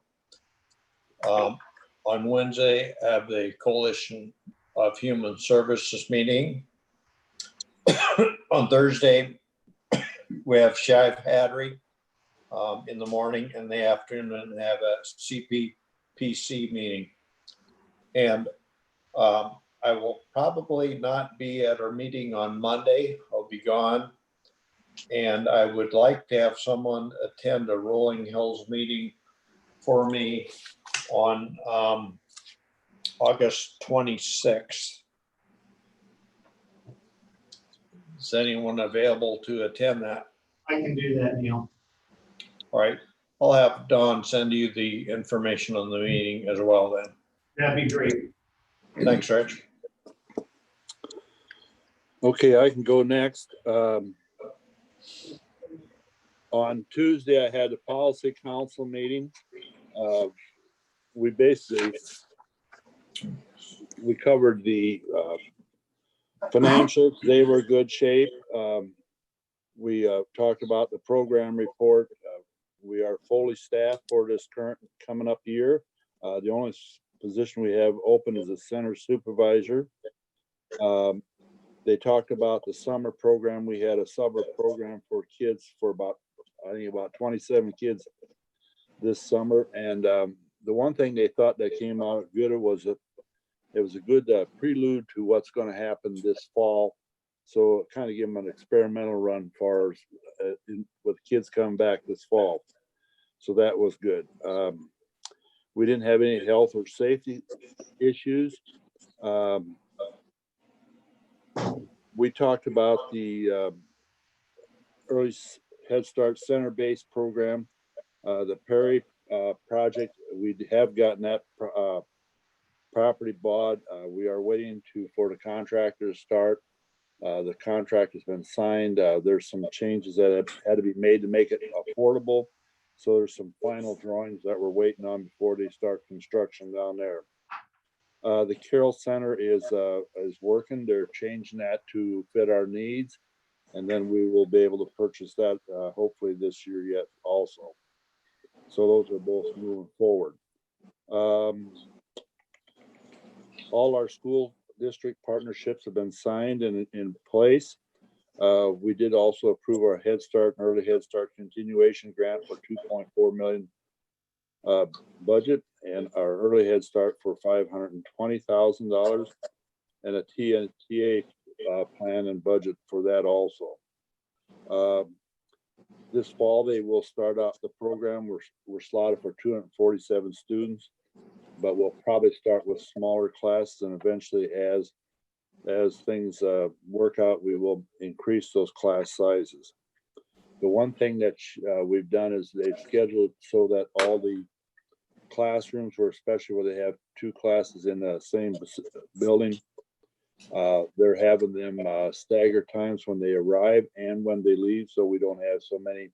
On Wednesday, I have the Coalition of Human Services meeting. On Thursday, we have Shive Hattery in the morning, and the afternoon, and have a CPPC meeting. And I will probably not be at our meeting on Monday. I'll be gone. And I would like to have someone attend a Rolling Hills meeting for me on August 26th. Is anyone available to attend that? I can do that, Neil. All right, I'll have Don send you the information on the meeting as well then. That'd be great. Thanks, Rich. Okay, I can go next. On Tuesday, I had a policy council meeting. We covered the financials. They were good shape. We talked about the program report. We are fully staffed for this current coming up year. The only position we have open is a center supervisor. They talked about the summer program. We had a summer program for kids for about 27 kids this summer. And the one thing they thought that came out good was that it was a good prelude to what's going to happen this fall. So kind of give them an experimental run for with kids coming back this fall. So that was good. We didn't have any health or safety issues. We talked about the early Head Start center-based program, the Perry project. We have gotten that property bought. We are waiting for the contractor to start. The contract has been signed. There's some changes that have had to be made to make it affordable. So there's some final drawings that we're waiting on before they start construction down there. The Carroll Center is working. They're changing that to fit our needs, and then we will be able to purchase that hopefully this year yet also. So those are both moving forward. All our school district partnerships have been signed and in place. We did also approve our Head Start and Early Head Start continuation grant for $2.4 million budget, and our Early Head Start for $520,000, and a TNTA plan and budget for that also. This fall they will start off the program. We're slotted for 247 students, but we'll probably start with smaller classes, and eventually as things work out, we will increase those class sizes. The one thing that we've done is they've scheduled so that all the classrooms, or especially where they have two classes in the same building, they're having them stagger times when they arrive and when they leave, so we don't have so many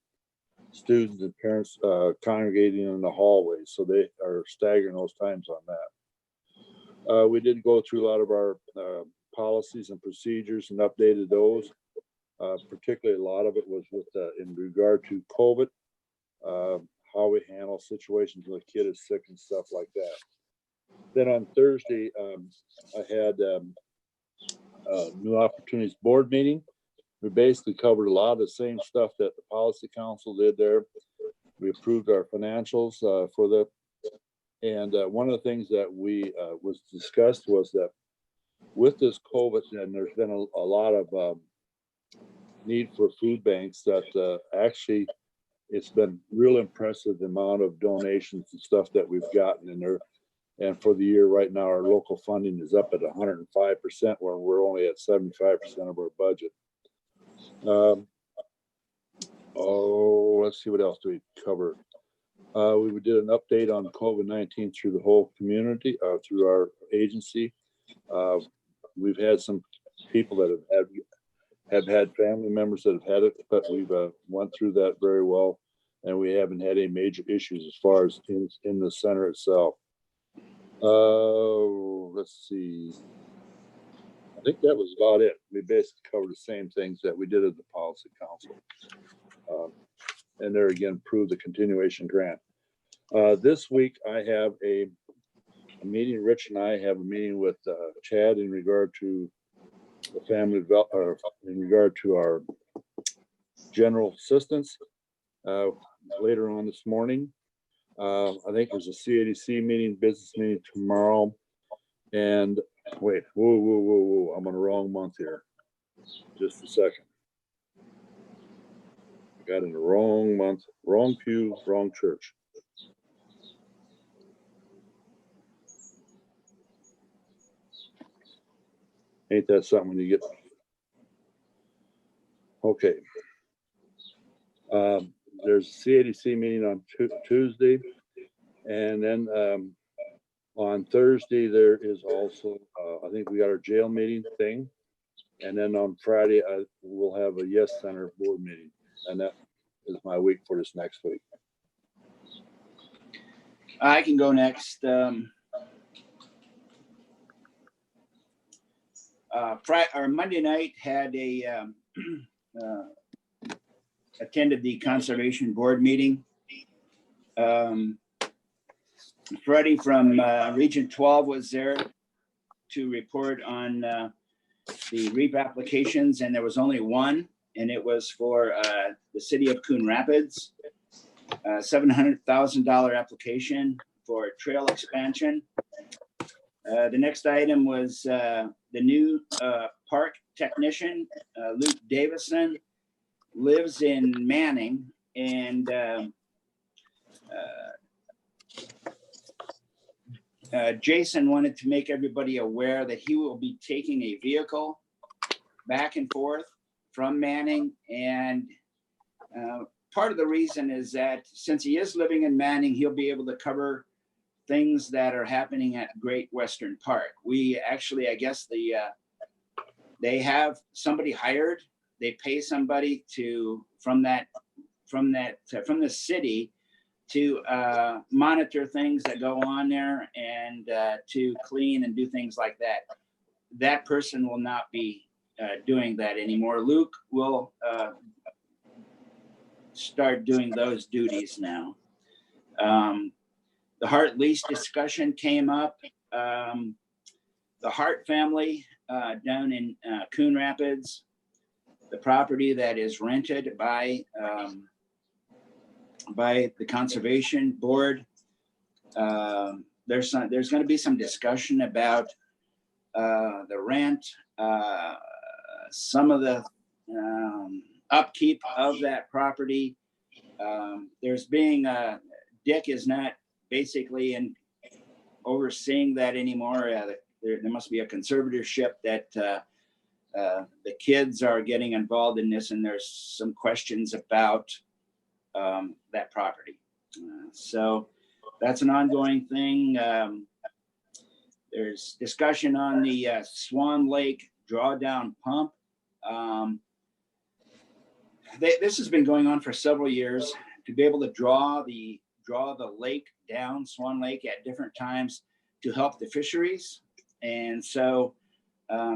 students and parents congregating in the hallways. So they are staggering those times on that. We did go through a lot of our policies and procedures and updated those. Particularly a lot of it was with in regard to COVID, how we handle situations when a kid is sick and stuff like that. Then on Thursday, I had New Opportunities Board meeting. We basically covered a lot of the same stuff that the Policy Council did there. We approved our financials for the, and one of the things that we was discussed was that with this COVID, and there's been a lot of need for food banks, that actually it's been real impressive the amount of donations and stuff that we've gotten in there. And for the year right now, our local funding is up at 105%, where we're only at 75% of our budget. Let's see, what else do we cover? We did an update on COVID-19 through the whole community, through our agency. We've had some people that have had family members that have had it, but we've went through that very well, and we haven't had any major issues as far as in the center itself. Let's see. I think that was about it. We basically covered the same things that we did at the Policy Council. And there again, proved the continuation grant. This week I have a meeting. Rich and I have a meeting with Chad in regard to the family, in regard to our general assistance later on this morning. I think there's a CADC meeting, business meeting tomorrow. And wait, whoa, I'm on the wrong month here. Just a second. I got in the wrong month, wrong pew, wrong church. Ain't that something when you get? Okay. There's a CADC meeting on Tuesday, and then on Thursday there is also I think we got our jail meeting thing, and then on Friday we'll have a Yes Center board meeting, and that is my week for this next week. I can go next. Monday night had a attended the conservation board meeting. Freddie from Region 12 was there to report on the REAP applications, and there was only one, and it was for the city of Coon Rapids, $700,000 application for trail expansion. The next item was the new park technician, Luke Davison, lives in Manning, and Jason wanted to make everybody aware that he will be taking a vehicle back and forth from Manning, and part of the reason is that since he is living in Manning, he'll be able to cover things that are happening at Great Western Park. We actually, I guess they have somebody hired. They pay somebody from the city to monitor things that go on there and to clean and do things like that. That person will not be doing that anymore. Luke will start doing those duties now. The Hart lease discussion came up. The Hart family down in Coon Rapids, the property that is rented by the conservation board. There's going to be some discussion about the rent, some of the upkeep of that property. There's being Dick is not basically in overseeing that anymore. There must be a conservatorship that the kids are getting involved in this, and there's some questions about that property. So that's an ongoing thing. There's discussion on the Swan Lake drawdown pump. This has been going on for several years to be able to draw the lake down, Swan Lake, at different times to help the fisheries. And so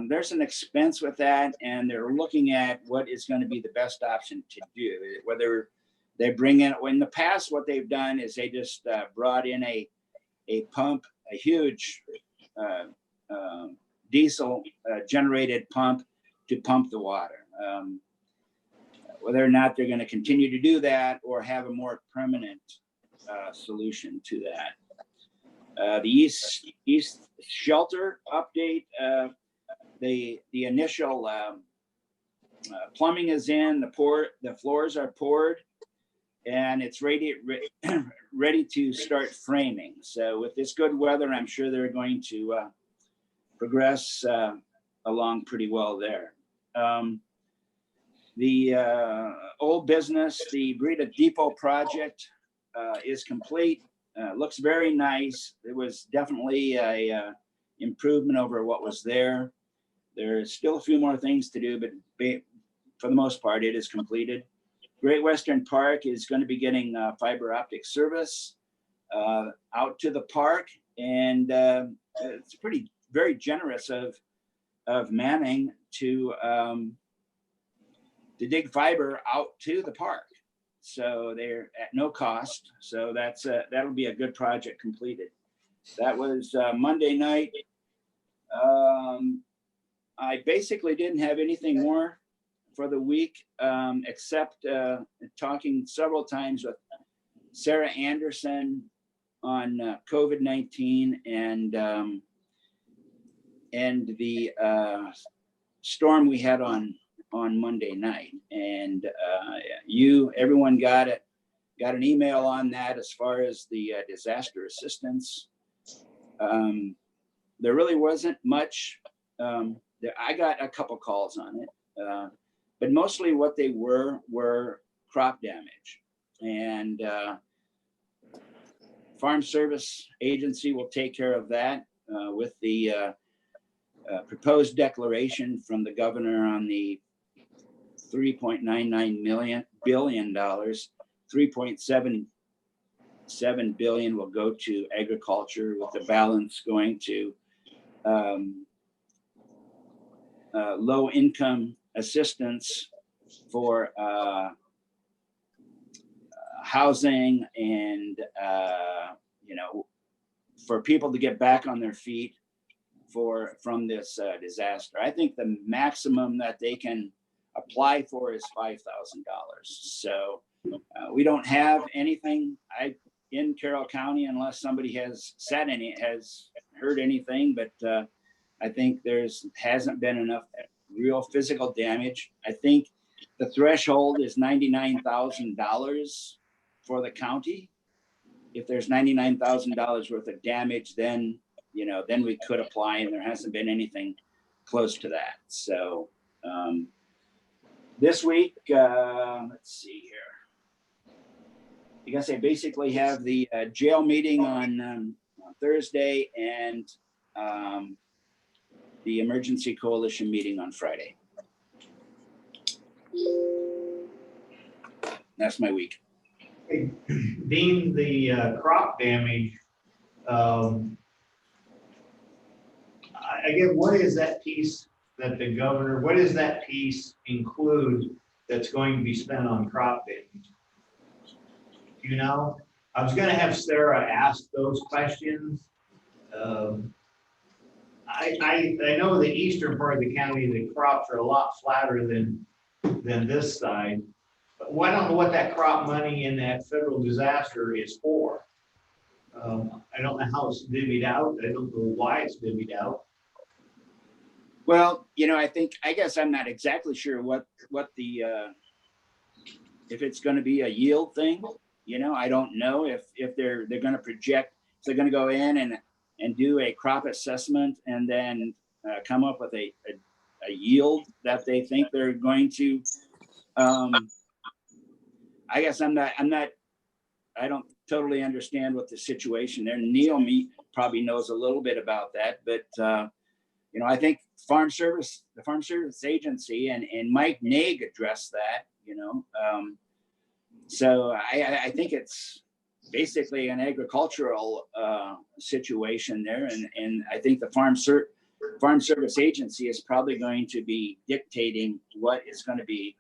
there's an expense with that, and they're looking at what is going to be the best option to do. Whether they bring in, in the past, what they've done is they just brought in a pump, a huge diesel generated pump to pump the water. Whether or not they're going to continue to do that or have a more permanent solution to that. The East Shelter update, the initial plumbing is in, the floors are poured, and it's ready to start framing. So with this good weather, I'm sure they're going to progress along pretty well there. The old business, the Breda Depot project is complete. Looks very nice. It was definitely a improvement over what was there. There's still a few more things to do, but for the most part, it is completed. Great Western Park is going to be getting fiber optic service out to the park, and it's very generous of Manning to dig fiber out to the park. So they're at no cost. So that'll be a good project completed. That was Monday night. I basically didn't have anything more for the week, except talking several times with Sarah Anderson on COVID-19 and the storm we had on Monday night. And everyone got an email on that as far as the disaster assistance. There really wasn't much I got a couple calls on it, but mostly what they were crop damage. And Farm Service Agency will take care of that with the proposed declaration from the governor on the $3.99 billion. 3.77 billion will go to agriculture, with the balance going to low income assistance for housing and for people to get back on their feet from this disaster. I think the maximum that they can apply for is $5,000. So we don't have anything in Carroll County unless somebody has heard anything, but I think hasn't been enough real physical damage. I think the threshold is $99,000 for the county. If there's $99,000 worth of damage, then we could apply, and there hasn't been anything close to that. So this week, let's see here. I guess I basically have the jail meeting on Thursday and the Emergency Coalition meeting on Friday. That's my week. Hey, Dean, the crop damage, I get, what is that piece that the governor, what does that piece include that's going to be spent on crop damage? Do you know? I was gonna have Sarah ask those questions. I know the eastern part of the county, the crops are a lot flatter than this side. But I don't know what that crop money in that federal disaster is for. I don't know how it's divvied out. I don't know why it's divvied out. Well, I guess I'm not exactly sure what the if it's going to be a yield thing. I don't know if they're going to project, if they're going to go in and do a crop assessment and then come up with a yield that they think they're going to. I guess I don't totally understand what the situation there. Neil probably knows a little bit about that, but I think the Farm Service Agency and Mike Naig addressed that, so I think it's basically an agricultural situation there. And I think the Farm Service Agency is probably going to be dictating what is going to be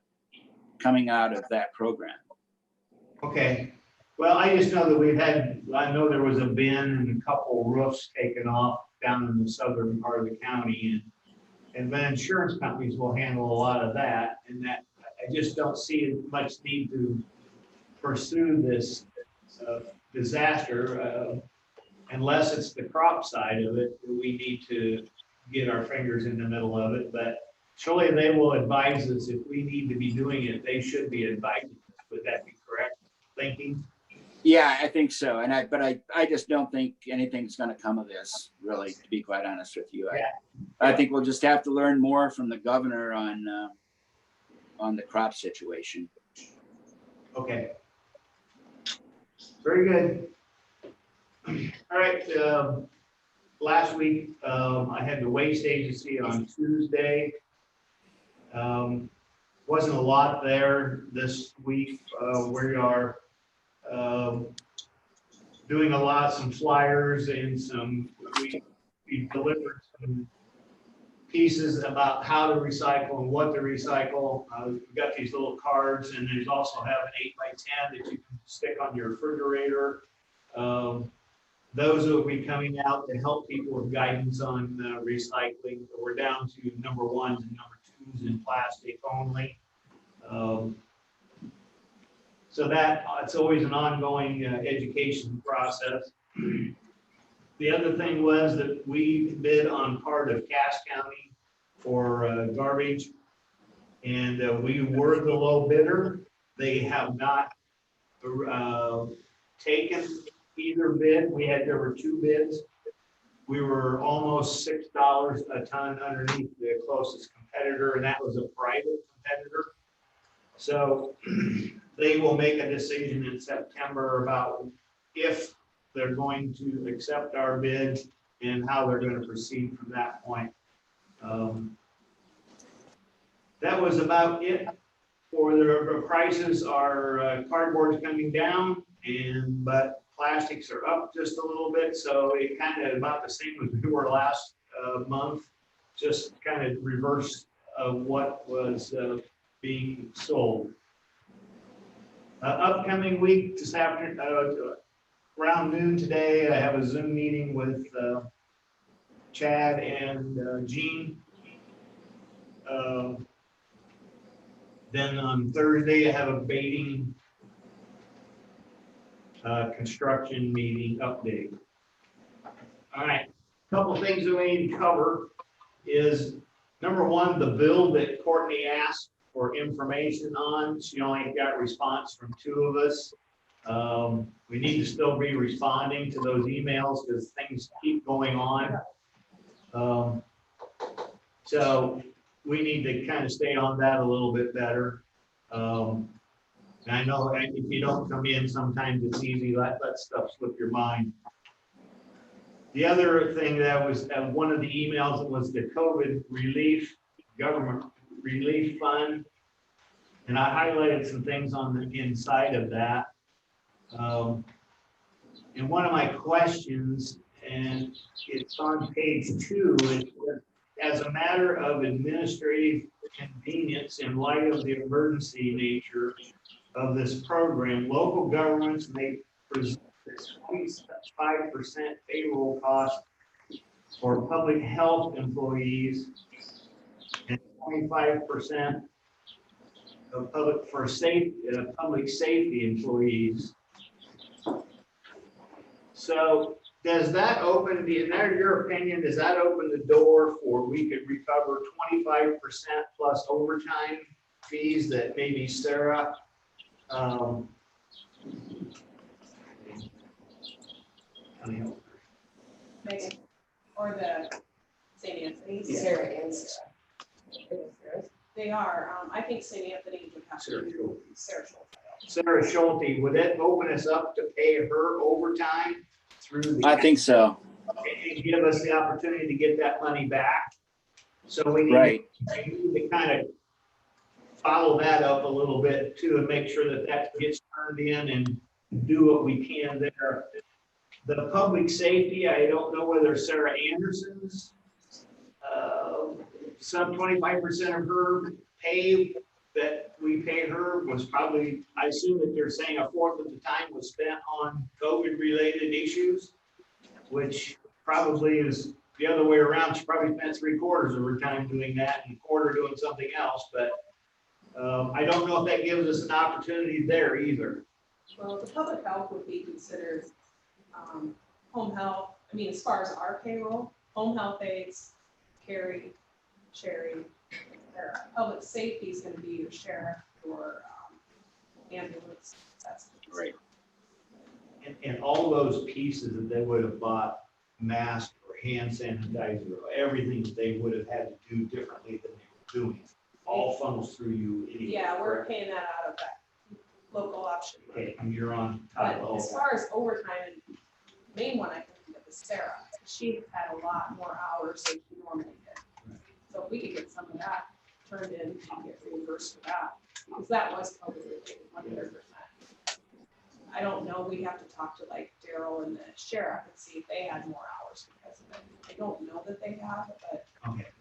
coming out of that program. Okay. Well, I just know that I know there was a bin and a couple roofs taken off down in the southern part of the county, and then insurance companies will handle a lot of that. And that I just don't see much need to pursue this disaster unless it's the crop side of it. We need to get our fingers in the middle of it, but surely they will advise us if we need to be doing it. They should be advising us. Would that be correct thinking? Yeah, I think so. But I just don't think anything's going to come of this, really, to be quite honest with you. I think we'll just have to learn more from the governor on the crop situation. Okay. Very good. All right. Last week, I had the waste agency on Tuesday. Wasn't a lot there this week. We are doing some flyers and we delivered some pieces about how to recycle and what to recycle. We've got these little cards, and there's also have an 8x10 that you can stick on your refrigerator. Those will be coming out to help people with guidance on recycling. We're down to number 1s and number 2s in plastic only. So that it's always an ongoing education process. The other thing was that we bid on part of Cass County for garbage, and we were the low bidder. They have not taken either bid. There were 2 bids. we were almost $6 a ton underneath the closest competitor, and that was a private competitor. So they will make a decision in September about if they're going to accept our bid and how they're going to proceed from that point. That was about it for the prices. Are cardboard's coming down, but plastics are up just a little bit, so it kind of about the same as we were last month, just kind of reverse of what was being sold. Upcoming week this afternoon, around noon today, I have a Zoom meeting with Chad and Gene. Then on Thursday, I have a baiting construction meeting update. All right, a couple things that we need to cover is, number one, the bill that Courtney asked for information on. She only got a response from 2 of us. We need to still be responding to those emails because things keep going on. So we need to kind of stay on that a little bit better. And I know if you don't come in, sometimes it's easy, let stuff slip your mind. The other thing that was one of the emails was the COVID relief, government relief fund. And I highlighted some things on the inside of that. And one of my questions, and it's on page 2, it says, as a matter of administrative convenience in light of the emergency nature of this program, local governments may present 25% payroll cost for public health employees and 25% of public safety employees. So does that open, in your opinion, does that open the door for we could recover 25% plus overtime fees that maybe Sarah Megan, or the St. Anthony's? Sarah and Sarah. They are, I think St. Anthony would have to do Sarah Schulte. Sarah Schulte, would that open us up to pay her overtime through the? I think so. And give us the opportunity to get that money back. So we need, Right. to kind of follow that up a little bit too and make sure that that gets turned in and do what we can there. The public safety, I don't know whether Sarah Anderson's, some 25% of her pay that we pay her was probably, I assume that they're saying 1/4 of the time was spent on COVID related issues, which probably is the other way around. She probably spent 3/4 of her time doing that and 1/4 doing something else, but I don't know if that gives us an opportunity there either. Well, the public health would be considered home health. I mean, as far as our payroll, home health aides, Carrie, Sherry, public safety is going to be your sheriff or ambulance. That's Right. And all those pieces that they would have bought, masks or hand sanitizer, or everything that they would have had to do differently than they were doing, all funnels through you anyway. Yeah, we're paying that out of that local option. Okay, and you're on top of But all as that. far as overtime, and main one I can think of is Sarah. She had a lot more hours than she normally did. So if we could get some of that turned in and get reimbursed for that, because that was COVID related, 100%. I don't know, we have to talk to like Daryl and the sheriff and see if they had more hours because of it. I don't know that they have, but Okay.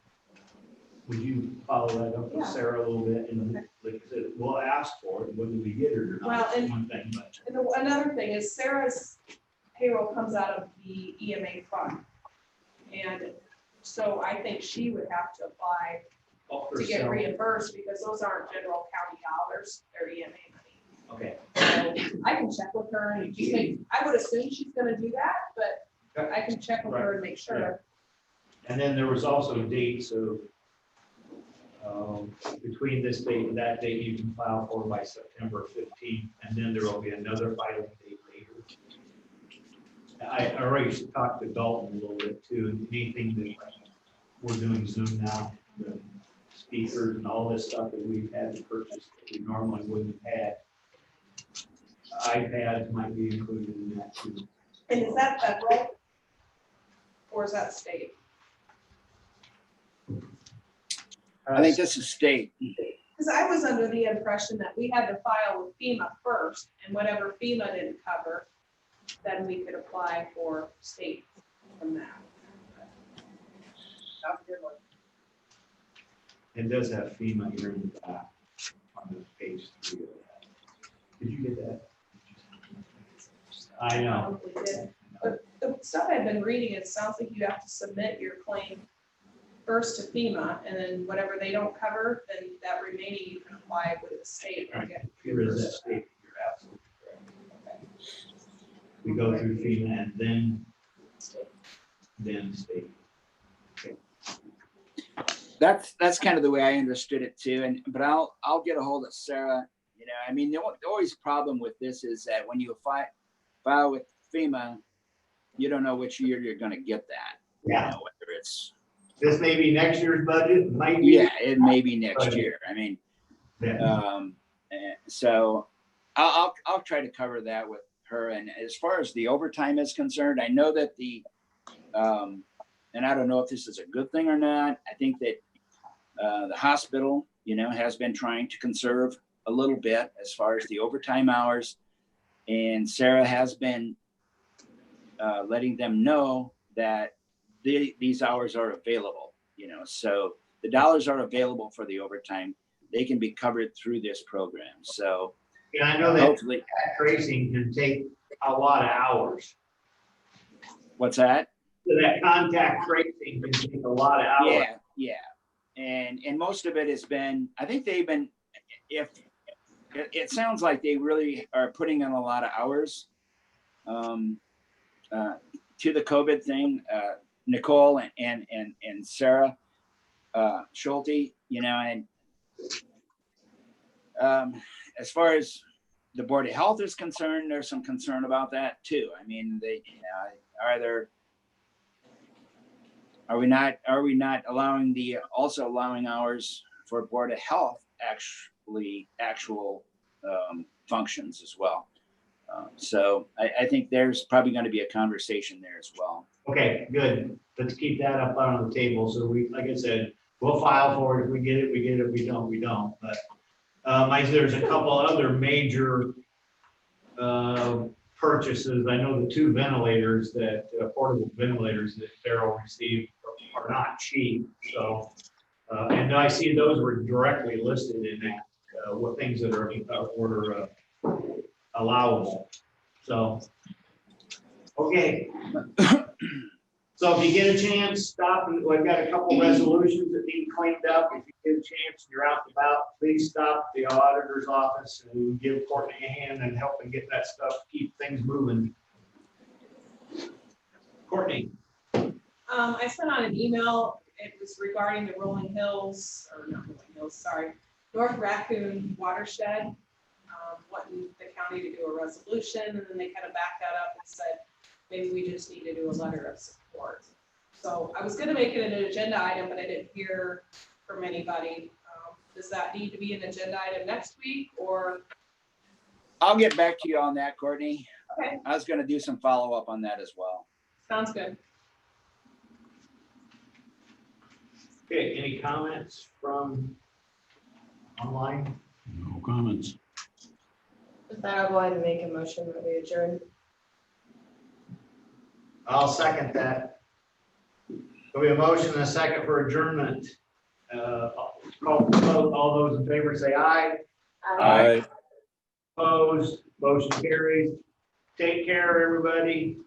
Would you follow that up with Yeah. Sarah a little bit? And like I said, we'll ask for it, whether we get it or not, Well, that's and- one thing, but. and another thing is Sarah's payroll comes out of the EMA fund. And so I think she would have to apply to get reimbursed because those aren't general county dollars, they're EMA money. Okay. So I can check with her and just make, I would assume she's gonna do that, but I can check with her and make sure. And then there was also dates of, between this date and that date, you can file for by September 15th, and then there will be another filing date later. I already talked to Dalton a little bit too, and anything that we're doing Zoom now, the speakers and all this stuff that we've had to purchase that we normally wouldn't have had. iPads might be included in that too. And is that federal? Or is that state? I think this is state. Because I was under the impression that we had to file with FEMA first, and whatever FEMA didn't cover, then we could apply for state from that. It does have FEMA here in the back on the page 3 of that. Did you get that? I know. Probably did. But the stuff I've been reading, it sounds like you have to submit your claim first to FEMA, and then whatever they don't cover, then that remaining you can apply with the state and get. Here is that state. You're absolutely correct. We go through FEMA and then state. That's kind of the way I understood it too. But I'll get a hold of Sarah. You know, I mean, the always problem with this is that when you file with FEMA, you don't know which year you're going to get that. Yeah. You know, whether it's This may be next year's budget, might be. yeah, it may be next Budget. year. I mean, Yeah. so I'll try to cover that with her. And as far as the overtime is concerned, I know that and I don't know if this is a good thing or not. I think that the hospital, you know, has been trying to conserve a little bit as far as the overtime hours. And Sarah has been letting them know that these hours are available, you know, so the dollars are available for the overtime. They can be covered through this program. So Yeah, I know that hopefully, contact tracing can take a lot of hours. what's that? So that contact tracing can take a lot of hours. Yeah. And most of it has been, I think they've been, if it sounds like they really are putting in a lot of hours to the COVID thing. Nicole and Sarah Schulte, you know, and as far as the Board of Health is concerned, there's some concern about that too. I mean, are we not allowing hours for Board of Health actual functions as well? So I think there's probably going to be a conversation there as well. Okay, good. Let's keep that up on the table. So we, like I said, we'll file for it. If we get it, we get it. If we don't, we don't. But there's a couple other major purchases. I know the 2 ventilators that portable ventilators that Carroll received are not cheap. So, and I see those were directly listed in that, what things that are order allowable. So, okay. So if you get a chance, stop. And we've got a couple resolutions that need cleaned up. If you get a chance, you're out and about, please stop the auditor's office and give Courtney a hand and help and get that stuff, keep things moving. Courtney. I sent out an email. It was regarding the Rolling Hills, or not Rolling Hills, sorry, North Raccoon watershed. Wanting the county to do a resolution, and then they kind of backed that up and said, maybe we just need to do a letter of support. So I was going to make it an agenda item, but I didn't hear from anybody. Does that need to be an agenda item next week, or? I'll get back to you on that, Courtney. Okay. I was going to do some follow-up on that as well. Sounds good. Okay, any comments from online? No comments. With that, I'll go ahead and make a motion that we adjourn. I'll second that. There'll be a motion and a second for adjournment. Call for vote. All those in favor say aye. Aye. Opposed, motion carries. Take care, everybody.